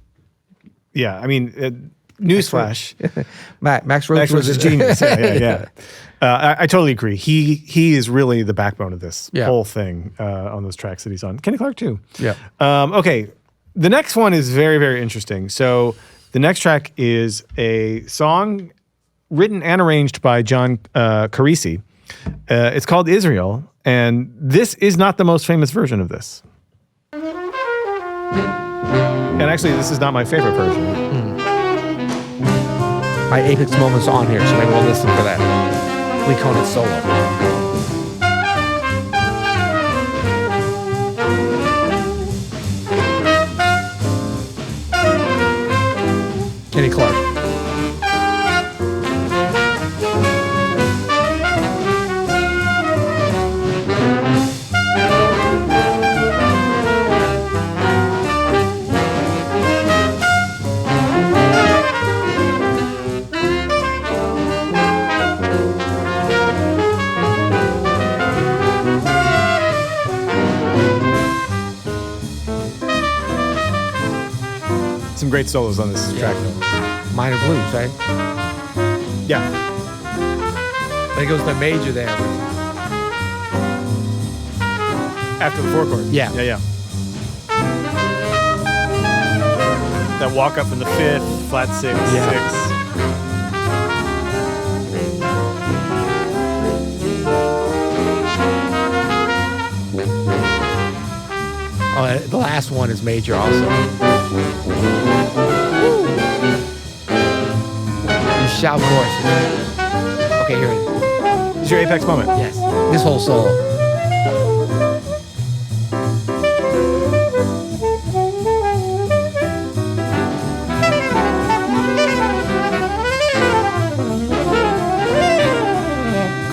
Yeah, I mean, newsflash. Max Roach was a genius. Yeah. I totally agree. He is really the backbone of this whole thing on those tracks that he's on. Kenny Clark too. Yeah. Okay. The next one is very, very interesting. So the next track is a song written and arranged by John Carisi. It's called Israel, and this is not the most famous version of this. And actually, this is not my favorite version. My apex moment's on here, so maybe we'll listen for that. Lee Konitz solo. Kenny Clark. Some great solos on this track, though. Minor blues, right? Yeah. There goes the major there. After the 4 chord. Yeah. Yeah. That walk up in the 5th, flat 6, 6. Oh, the last one is major also. You shout choruses. Okay, here it is. This is your apex moment. Yes. This whole solo.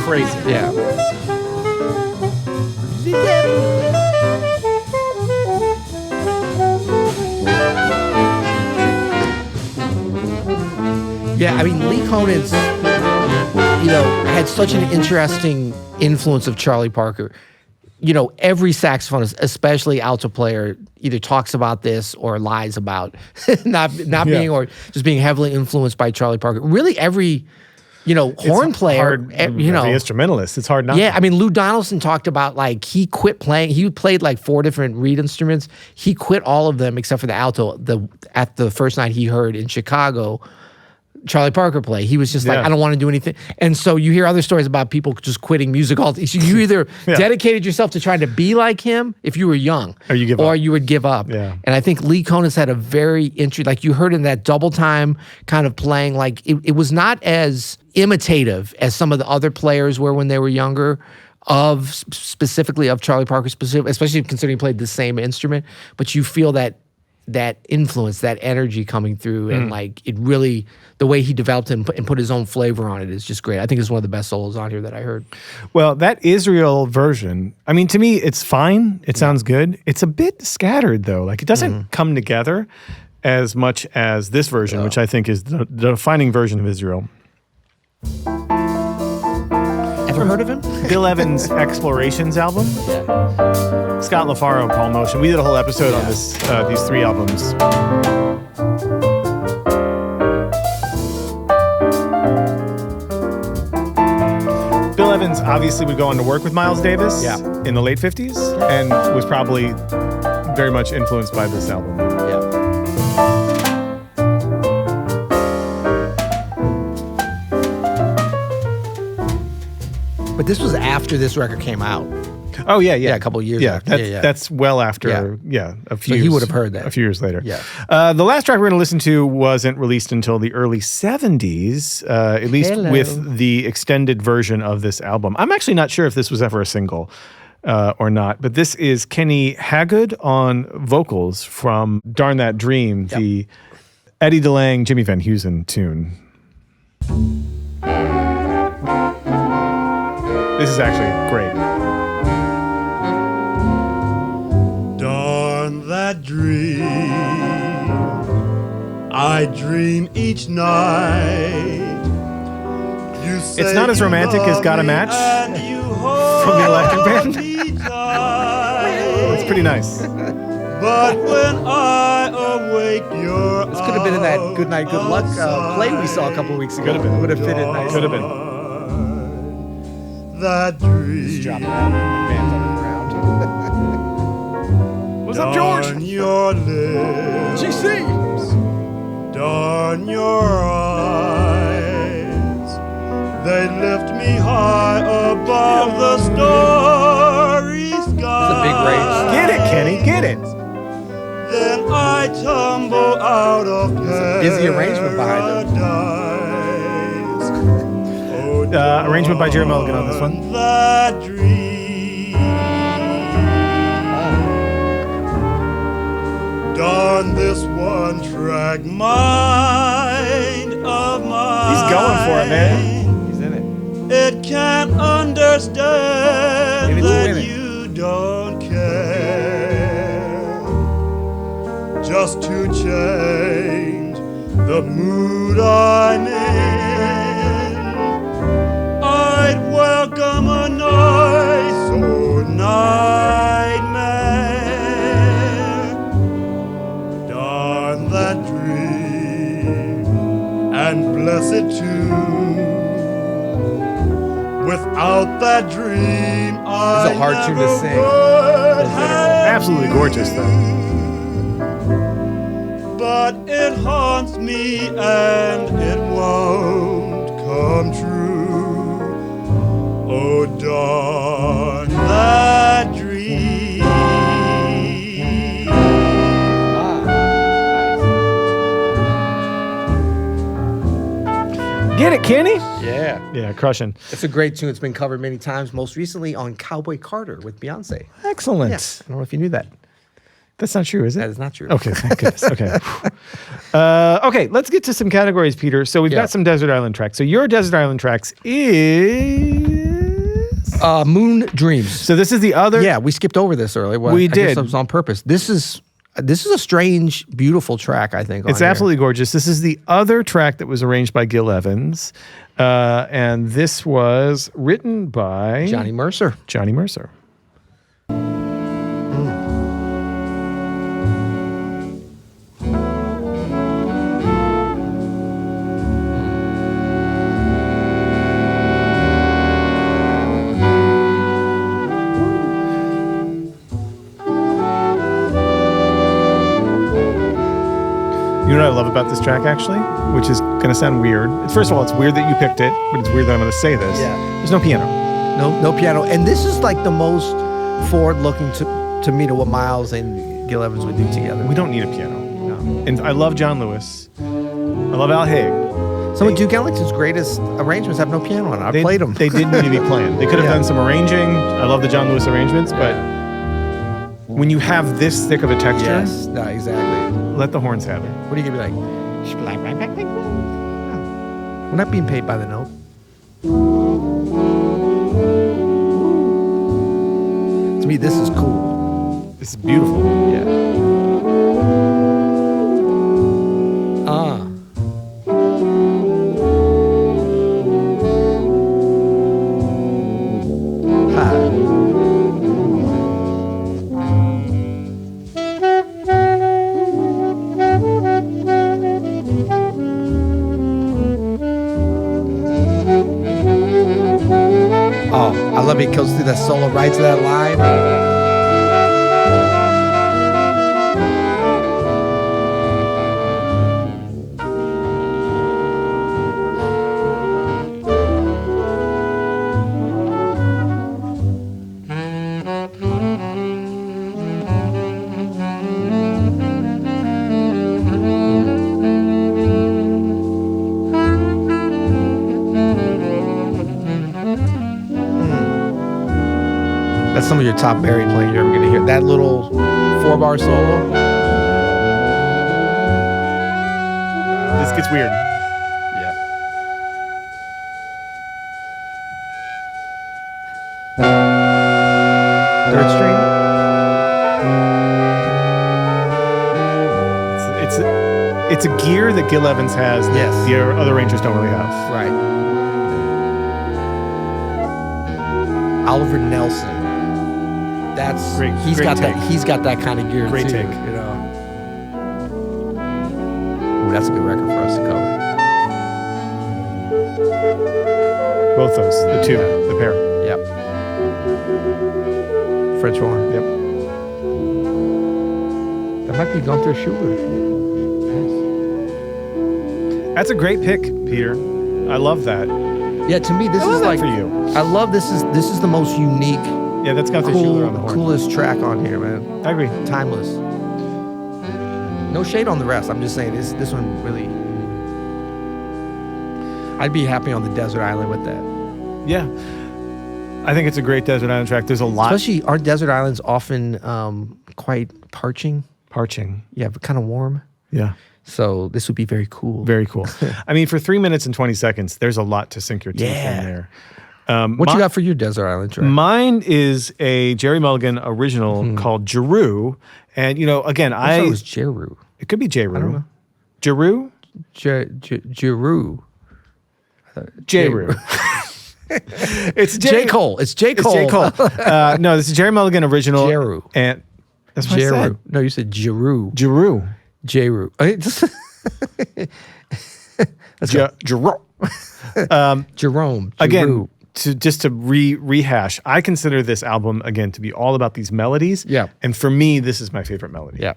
Crazy. Yeah. Yeah, I mean, Lee Konitz, had such an interesting influence of Charlie Parker. Every saxophonist, especially alto player, either talks about this or lies about not being, or just being heavily influenced by Charlie Parker. Really, every horn player, hard, the instrumentalist, it's hard not. Yeah, to. I mean, Lou Donaldson talked about he quit playing. He played 4 different reed instruments. He quit all of them except for the alto. At the first night he heard in Chicago Charlie Parker play, he was just I don't want to do anything. And so you hear other stories about people just quitting music all. You either dedicated yourself to trying to be like him if you were young, or you would give up. Yeah. And I think Lee Konitz had a very interesting, you heard in that double time kind of playing, it was not as imitative as some of the other players were when they were younger, specifically of Charlie Parker, especially considering he played the same instrument. But you feel that influence, that energy coming through, and it really, the way he developed it and put his own flavor on it is just great. I think it's one of the best solos on here that I heard. Well, that Israel version, I mean, to me, it's fine. It sounds good. It's a bit scattered, though. It doesn't come together as much as this version, which I think is the defining version of Israel. Ever heard of him? Gil Evans' Explorations album. Yeah. Scott LaFaro and Paul Motion. We did a whole episode on this, these 3 albums. Bill Evans obviously would go on to work with Miles Davis in the late 50s and was probably very much influenced by this album. Yeah. But this was after this record came out. Oh, yeah. Yeah, a couple of years after. That's well after, a few years. So he would have heard that. A few years later. Yeah. The last track we're going to listen to wasn't released until the early 70s, at least with the extended version of this album. I'm actually not sure if this was ever a single or not, but this is Kenny Hagood on vocals from Darn That Dream, the Eddie DeLange, Jimmy Van Heusen tune. This is actually great. Darn that dream I dream each night. You say it's not as romantic as Got a Match from the Electric Band. It's pretty nice. But when I awake, your This could have been in that Good Night, Good Luck play we saw a couple weeks ago. Could have been. Would have fitted nicely. Could have been. That dream. Just drop that band on the ground. What's up, George? Darn your lips. GC! Darn your eyes. They lift me high above the starry sky. It's a big range. Get it, Kenny, get it. Then I tumble out of paradise. Busy arrangement behind Arrangement by Gerry Mulligan on this one. That dream. Darn this one track mind of mine. He's going for it, man. He's in it. It can't understand Give it to that women. you don't care. Just to change the mood I'm in, I'd welcome a nice old nightmare. Darn that dream and bless it too. Without that dream, I It's a hard tune to never sing. would have Absolutely gorgeous, though. But it haunts me and it won't come true. Oh, darn that dream. Get it, Kenny? Yeah. Yeah, crushing. It's a great tune. It's been covered many times, most recently on Cowboy Carter with Beyonce. Excellent. Yeah. I don't know if you knew that. That's not true, is it? That is not true. Okay, thank goodness. Okay. Okay, let's get to some categories, Peter. So we've got some Desert Island tracks. So your Desert Island tracks is... Moon Dreams. So this is the other... Yeah, we skipped over this earlier. Well, We I guess did. that was on purpose. This is This is a strange, beautiful track, I think. It's absolutely gorgeous. This is the other track that was arranged by Gil Evans. And this was written by Johnny Mercer. Johnny Mercer. You know what I love about this track, actually? Which is going to sound weird. First of all, it's weird that you picked it, but it's weird that I'm going to say this. Yeah. There's no piano. No piano. And this is like the most forward-looking to me to what Miles and Gil Evans would do together. We don't need a piano. No. And I love John Lewis. I love Al Haig. Some of Duke Ellington's greatest arrangements have no piano on it. I played them. They didn't need to be playing. They could have done some arranging. I love the John Lewis arrangements, but when you have this thick of a texture, Yes, no, exactly. let the horns have it. What are you going to be like? No. We're not being paid by the note. To me, this is cool. This is beautiful. Yeah. I love it. It goes through that solo right to that line. That's some of your top Barry playing you're ever going to hear. That little 4-bar solo. This gets weird. Yeah. Third string. It's a gear that Gil Evans has that Yes. the other arrangers don't really have. Right. Oliver Nelson. That's Great- he's great got take. that. He's got that kind of gear Great too. take. You know. Ooh, that's a good record for us to cover. Both those, the two, the pair. Yep. French horn. Yep. That might be Gunther Schuller. That's a great pick, Peter. I love that. Yeah, to me, this I love is that like for you. I love this is the most unique, Yeah, that's Gunther Schuller on the horn. coolest track on here, man. I agree. Timeless. No shade on the rest. I'm just saying this one really. I'd be happy on the desert island with that. Yeah. I think it's a great desert island track. There's a lot. Especially aren't desert islands often quite parching? Parching. Yeah, but kind of warm. Yeah. So this would be very cool. Very cool. I mean, for 3 minutes and 20 seconds, there's a lot to sink your teeth in there. What you got for your desert island track? Mine is a Gerry Mulligan original called Jeru. And, you know, again, I thought it was Jeru. It could be Jeru. I don't know. Jeru? Jeru. Jeru. It's J. Cole. It's J. Cole. J. Cole. No, this is Gerry Mulligan original. Jeru. And that's what I Jeru. said. No, you said Jeru. Jeru. Jeru. Jerome. Again, to rehash, I consider this album again to be all about these melodies. Yeah. And for me, this is my favorite melody. Yeah.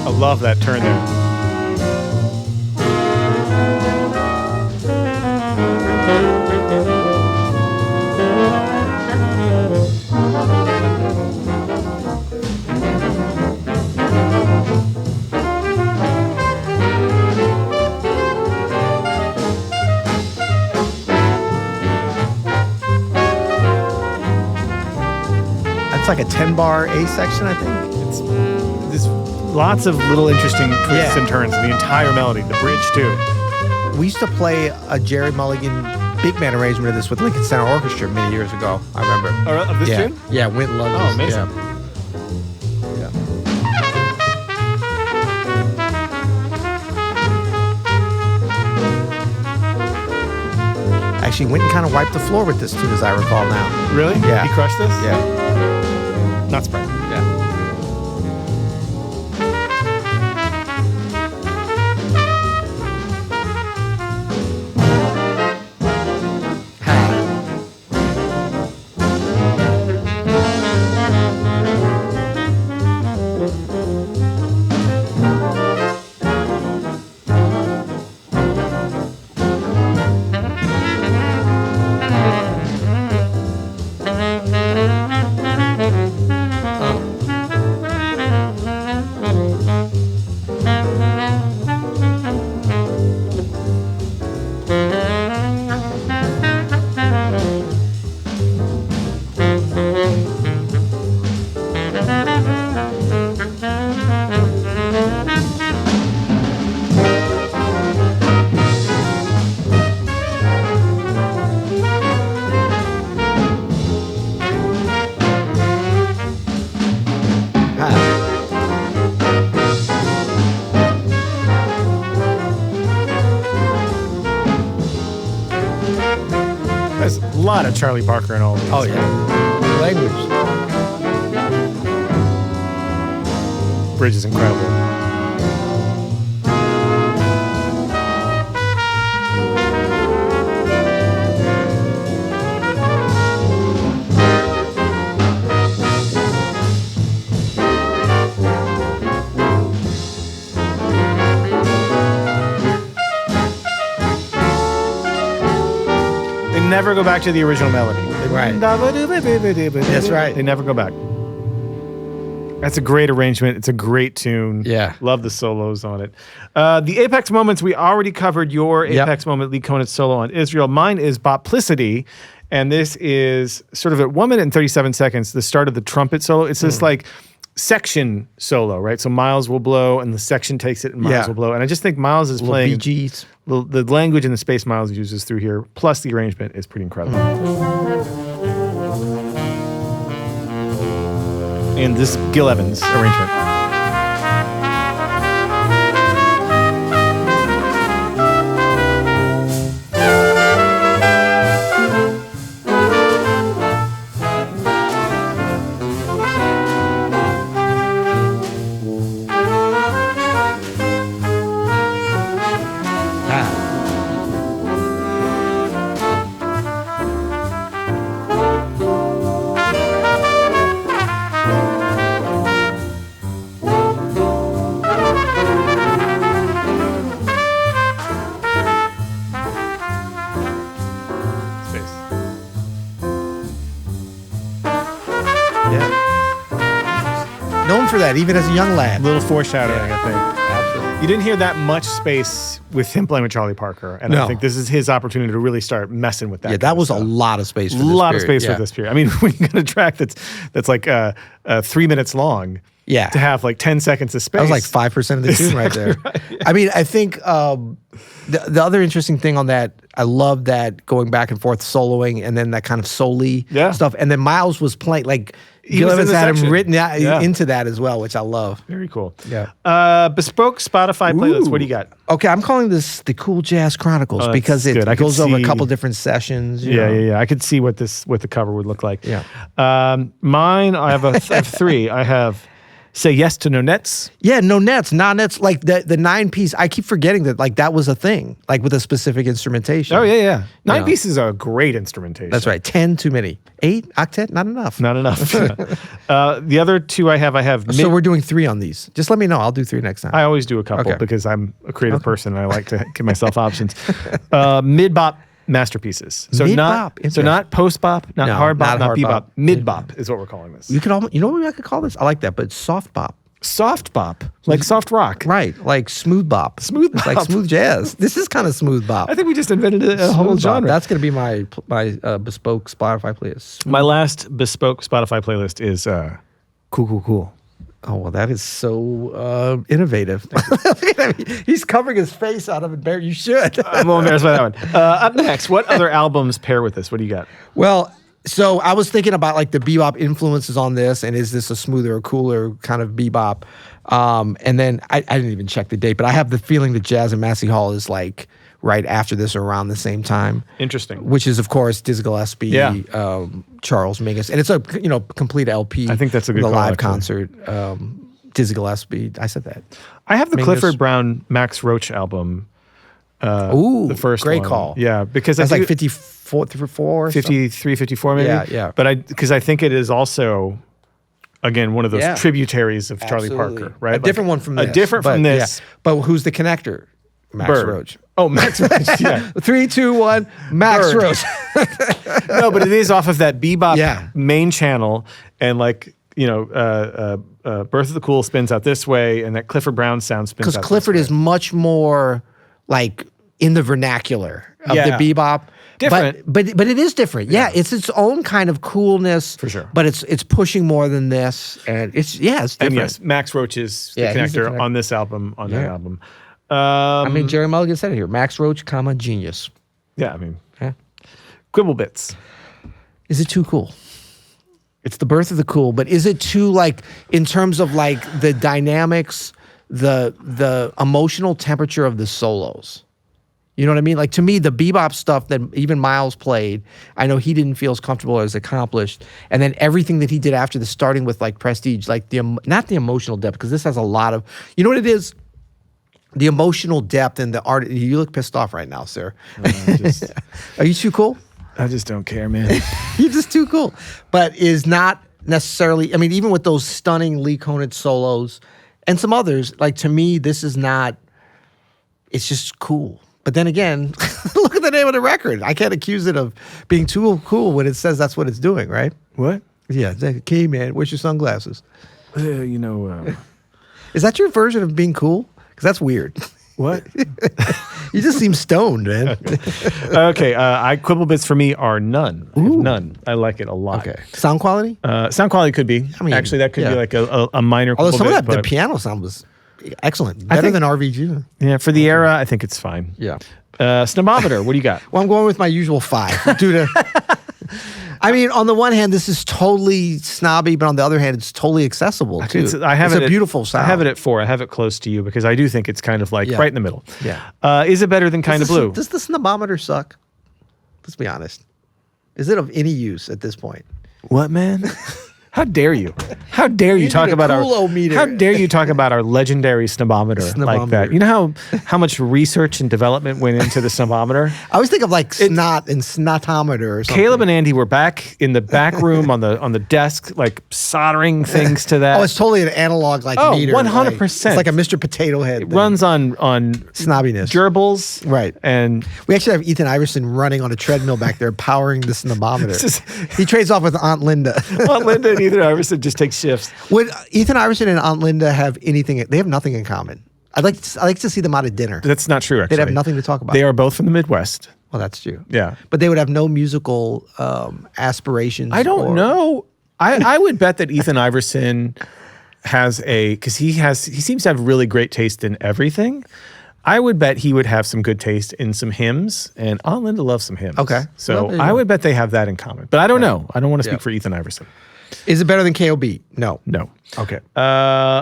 I love that turn there. it's like a 10-bar A section, I think. There's lots of little interesting twists Yeah. and turns in the entire melody, the bridge too. We used to play a Gerry Mulligan big band arrangement of this with Lincoln Center Orchestra many years ago. I remember. Of this yeah. tune? Yeah, went and loved Oh, this. amazing. Yeah. Actually, went and kind of wiped the floor with this tune, as I recall now. Really? Yeah. He crushed this? Yeah. Not surprised. Yeah. There's a lot of Charlie Parker in all of these. Oh, yeah. Language. Bridge is incredible. They never go back to the original melody. Right. That's right. They never go back. That's a great arrangement. It's a great tune. Yeah. Love the solos on it. The Apex moments, we already covered your Apex moment, Lee Konitz solo on Israel. Mine is Boplicity. And this is sort of at 1 minute and 37 seconds, the start of the trumpet solo. It's this like section solo, right? So Miles will blow and the section takes it and Miles will blow. And I just think Miles is playing BGs. the language and the space Miles uses through here, plus the arrangement is pretty incredible. And this Gil Evans arrangement. Known for that, even as a young lad. Little foreshadowing, I think. Absolutely. You didn't hear that much space with him playing with Charlie Parker, and I No. think this is his opportunity to really start messing with that. Yeah, kind that of was a stuff. lot of space for A this lot of period. space for this period. I mean, when you got a track that's like 3 minutes long, Yeah. to have like 10 seconds of space. That was like 5% of the tune right there. Right, yeah. I mean, I think the other interesting thing on that, I love that going back and forth soloing and then that kind of solo-y stuff. And then Miles was playing, like, Gil was in Evans the had him section. written Yeah. into that as well, which I love. Very cool. Yeah. Bespoke Spotify playlist. Ooh. What do you got? Okay, I'm calling this the Cool Jazz Chronicles Oh, because that's it good. I could goes over a see- couple different sessions. you Yeah, know. yeah, yeah. I could see what the cover would look like. Yeah. Mine, I have I have three. I have Say Yes to Nonets. Yeah, nonets, like the 9-piece. I keep forgetting that like that was a thing, like with a specific instrumentation. Oh, yeah, yeah. Nine Yeah. pieces are a great instrumentation. That's right. 10 too many. 8 octet, not enough. Not enough. The other two I have So we're doing 3 on these. Just let me know. I'll do 3 next time. I always do a couple Okay. because I'm a creative person and I like to give myself options. Mid-bop masterpieces. So Mid-bop, not post-bop, not No, hard bop, not not hard bebop. bop. Mid-bop is what we're calling this. You know what I could call this? I like that, but soft bop. Soft bop, like soft rock. Right, like smooth bop. Smooth It's like bop. smooth jazz. This is kind of smooth bop. I think we just invented a whole Smooth bop. genre. That's going to be my bespoke Spotify playlist. My last bespoke Spotify playlist is Cool. Oh, well, that is so innovative. Look at him. He's covering his face out of it, Bear. You should. I'm a little embarrassed by that one. Up next, what other albums pair with this? What do you got? Well, so I was thinking about like the bebop influences on this, and is this a smoother or cooler kind of bebop? And then I didn't even check the date, but I have the feeling that Jazz and Massey Hall is like right after this or around the same time. Interesting. Which is, of course, Dizzy Gillespie, Charles Mingus. And it's a complete LP. I think that's a good with call, live actually. concert. Dizzy Gillespie. I said that. I have the Mingus. Clifford Brown Max Roach album. Ooh, The first great one. call. Yeah, because That's I like do- 54 or 53, 54 maybe. Yeah. But because I think it is also, again, one of those Yeah. tributaries of Charlie Absolutely. Parker, right? A different one from this. A different from but, this. yeah. But who's the connector? Max Bird. Roach. Oh, Max Roach, yeah. 3, 2, 1, Max Bird. Roach. No, but it is off of that Bebop Yeah. main channel, and like, Birth of the Cool spins out this way, and that Clifford Brown sound spins out Because this Clifford way. is much more like in the vernacular of Yeah. the bebop. Different. But it is different. Yeah, it's its own kind of coolness. For sure. But it's pushing more than this. And it's different. And yes, Max Roach is the Yeah, he's the connector connector. on this album, on that Yeah. album. I mean, Gerry Mulligan said it here. Max Roach, genius. Yeah, I mean, Yeah. Quibble Bits. Is it too cool? It's the birth of the cool, but is it too like in terms of like the dynamics, the emotional temperature of the solos? You know what I mean? Like to me, the bebop stuff that even Miles played, I know he didn't feel as comfortable or as accomplished. And then everything that he did after this, starting with like Prestige, like not the emotional depth, because this has a lot of, you know what it is? The emotional depth and the art. You look pissed off right now, sir. Are you too cool? I just don't care, man. You're just too cool. But is not necessarily, I mean, even with those stunning Lee Konitz solos and some others, like to me, this is not, it's just cool. But then again, look at the name of the record. I can't accuse it of being too cool when it says that's what it's doing, right? What? Yeah, it's like, okay, man, where's your sunglasses? Is that your version of being cool? Because that's weird. What? You just seem stoned, man. Okay, Quibble Bits for me are none. I have none. I like it a lot. Okay. Sound quality? Sound quality could be. I mean, Actually, that could yeah. be like a minor Although Quibble some of Bit, that, the but- piano sound was excellent. Better think- than RVG. Yeah, for the era, I think it's fine. Yeah. Snobometer, what do you got? Well, I'm going with my usual 5 due to. I mean, on the one hand, this is totally snobby, but on the other hand, it's totally accessible too. It's a beautiful sound. I have it at 4. I have it close to you because I do think it's kind of like Yeah. right in the middle. Yeah. Is it better than Kind of Blue? Does the snobometer suck? Let's be honest. Is it of any use at this point? What, man? How dare you? How dare you You talk need a about our? cool-o-meter. How dare you talk about our legendary snobometer like that? Snobometer. You know how much research and development went into the snobometer. I always think of like snot and snotometer or something. Caleb and Andy were back in the back room on the desk, like soldering things to that. Oh, it's totally an analog like Oh, meter. 100%. It's like a Mr. Potato Head. It runs on snobbiness. gerbils, Right. And We actually have Ethan Iverson running on a treadmill back there, powering the snobometer. just- He trades off with Aunt Linda. Aunt Linda and Ethan Iverson just take shifts. Would Ethan Iverson and Aunt Linda have anything? They have nothing in common. I'd like to see them out at dinner. That's not true. Actually, They'd have nothing to talk about. They are both from the Midwest. Well, that's true. Yeah. But they would have no musical aspirations. I don't know. I would bet that Ethan Iverson has because he seems to have really great taste in everything. I would bet he would have some good taste in some hymns, and Aunt Linda loves some hymns. Okay. So Well, there you I go. would bet they have that in common. But I don't know. I don't want to speak Yeah. for Ethan Iverson. Is it better than KOB? No. No. Okay.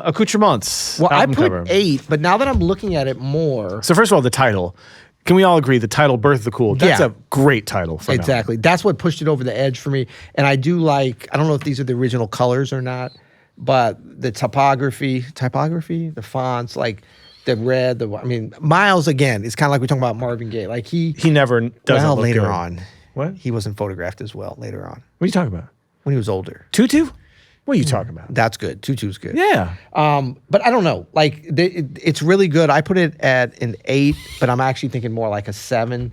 Accoutrements. Well, I album put cover. 8, but now that I'm looking at it more, So first of all, the title. Can we all agree the title "Birth of the Cool"? That's Yeah. a great title for an album. exactly. That's what pushed it over the edge for me. And I do like, I don't know if these are the original colors or not, but the typography, the fonts, like the red, Miles again, it's kind of like we're talking about Marvin Gaye. Like he never doesn't look later good. on. What? He wasn't photographed as well later on What are you talking about? when he was older. Tutu? What are you talking about? That's good. Tutu's good. Yeah. But I don't know. Like it's really good. I put it at an 8, but I'm actually thinking more like a 7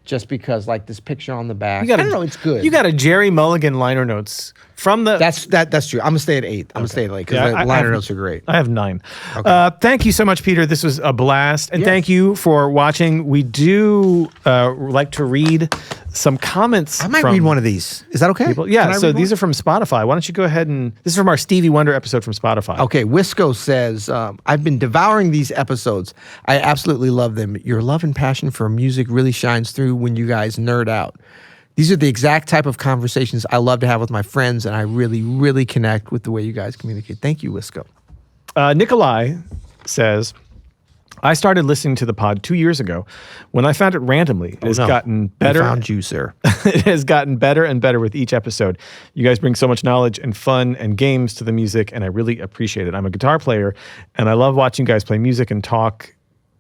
just because like this picture on the back. You I don't know, it's good. You got a Gerry Mulligan liner notes from the. That's true. I'm gonna stay at 8. I'm gonna stay at 8 because the liner notes are great. I have 9. Okay. Thank you so much, Peter. This was a blast, and thank you for watching. We do like to read some comments. I might read one of these. Is that okay? People. Yeah. So these are from Spotify. Why don't you go ahead and this is from our Stevie Wonder episode from Spotify. Okay. Wisco says, "I've been devouring these episodes. I absolutely love them. Your love and passion for music really shines through when you guys nerd out. These are the exact type of conversations I love to have with my friends, and I really, really connect with the way you guys communicate." Thank you, Wisco. Nikolai says, I started listening to the pod 2 years ago. When I found it randomly, it has gotten better. I found you, sir. It has gotten better and better with each episode. You guys bring so much knowledge and fun and games to the music, and I really appreciate it. I'm a guitar player, and I love watching you guys play music and talk.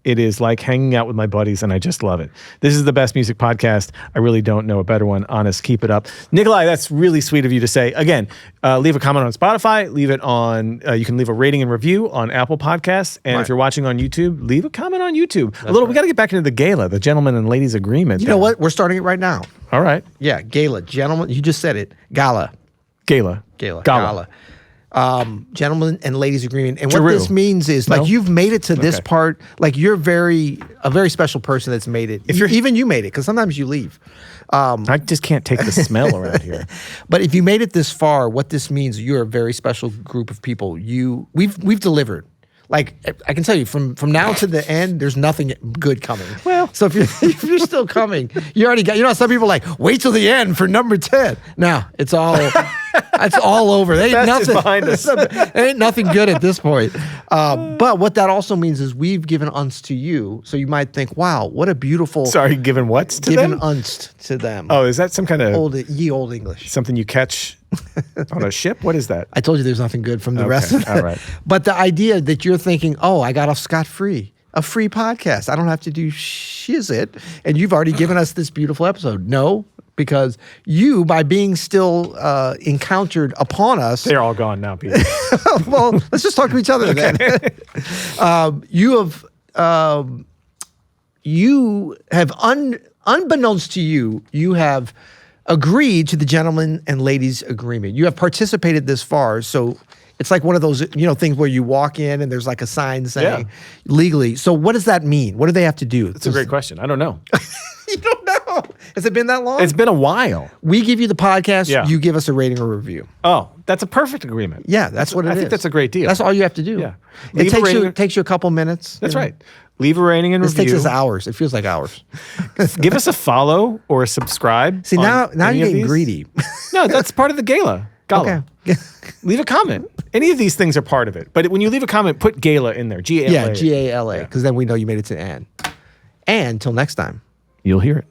It is like hanging out with my buddies, and I just love it. This is the best music podcast. I really don't know a better one. Honest, keep it up. Nikolai, that's really sweet of you to say. Again, leave a comment on Spotify. Leave it on, you can leave a rating and review on Apple Podcasts. And if you're watching on YouTube, leave a comment on YouTube. We got to get back into the gala, the gentleman and ladies agreement. You know what? We're starting it right now. All right. Yeah, gala. Gentlemen, you just said it. Gala. Gala. Gentlemen and ladies agreement. And what this means is like you've made it to this part. Like you're a very special person that's made it. Even you made it, because sometimes you leave. I just can't take the smell around here. But if you made it this far, what this means, you're a very special group of people. We've delivered. Like I can tell you, from now to the end, there's nothing good coming. Well, so if you're still coming, you already got. You know, some people are like wait till the end for number 10. Now it's all over. Ain't nothing behind us. Ain't nothing good at this point. But what that also means is we've given unst to you. So you might think, wow, what a beautiful. Sorry, given what to them? Given unst to them. Oh, is that some kind of old English? Something you catch on a ship? What is that? I told you there's nothing good from the rest of it. All right. But the idea that you're thinking, oh, I got off scot-free, a free podcast. I don't have to do shizit. And you've already given us this beautiful episode. No, because you, by being still encountered upon us. They're all gone now, Peter. Well, let's just talk to each other then. You have unbeknownst to you, you have agreed to the gentleman and ladies agreement. You have participated this far, so it's like one of those things where you walk in and there's like a sign saying legally. So what does that mean? What do they have to do? That's a great question. I don't know. You don't know? Has it been that long? It's been a while. We give you the podcast. You give us a rating or review. Oh, that's a perfect agreement. Yeah, that's what it is. I think that's a great deal. That's all you have to do. Yeah. It takes you a couple minutes. That's right. Leave a rating and review. This takes us hours. It feels like hours. Give us a follow or a subscribe. See, now you're getting greedy. No, that's part of the gala. Okay. Leave a comment. Any of these things are part of it. But when you leave a comment, put gala in there. G-A-L-A. Yeah, G-A-L-A. Because then we know you made it to the end. And until next time. You'll hear it.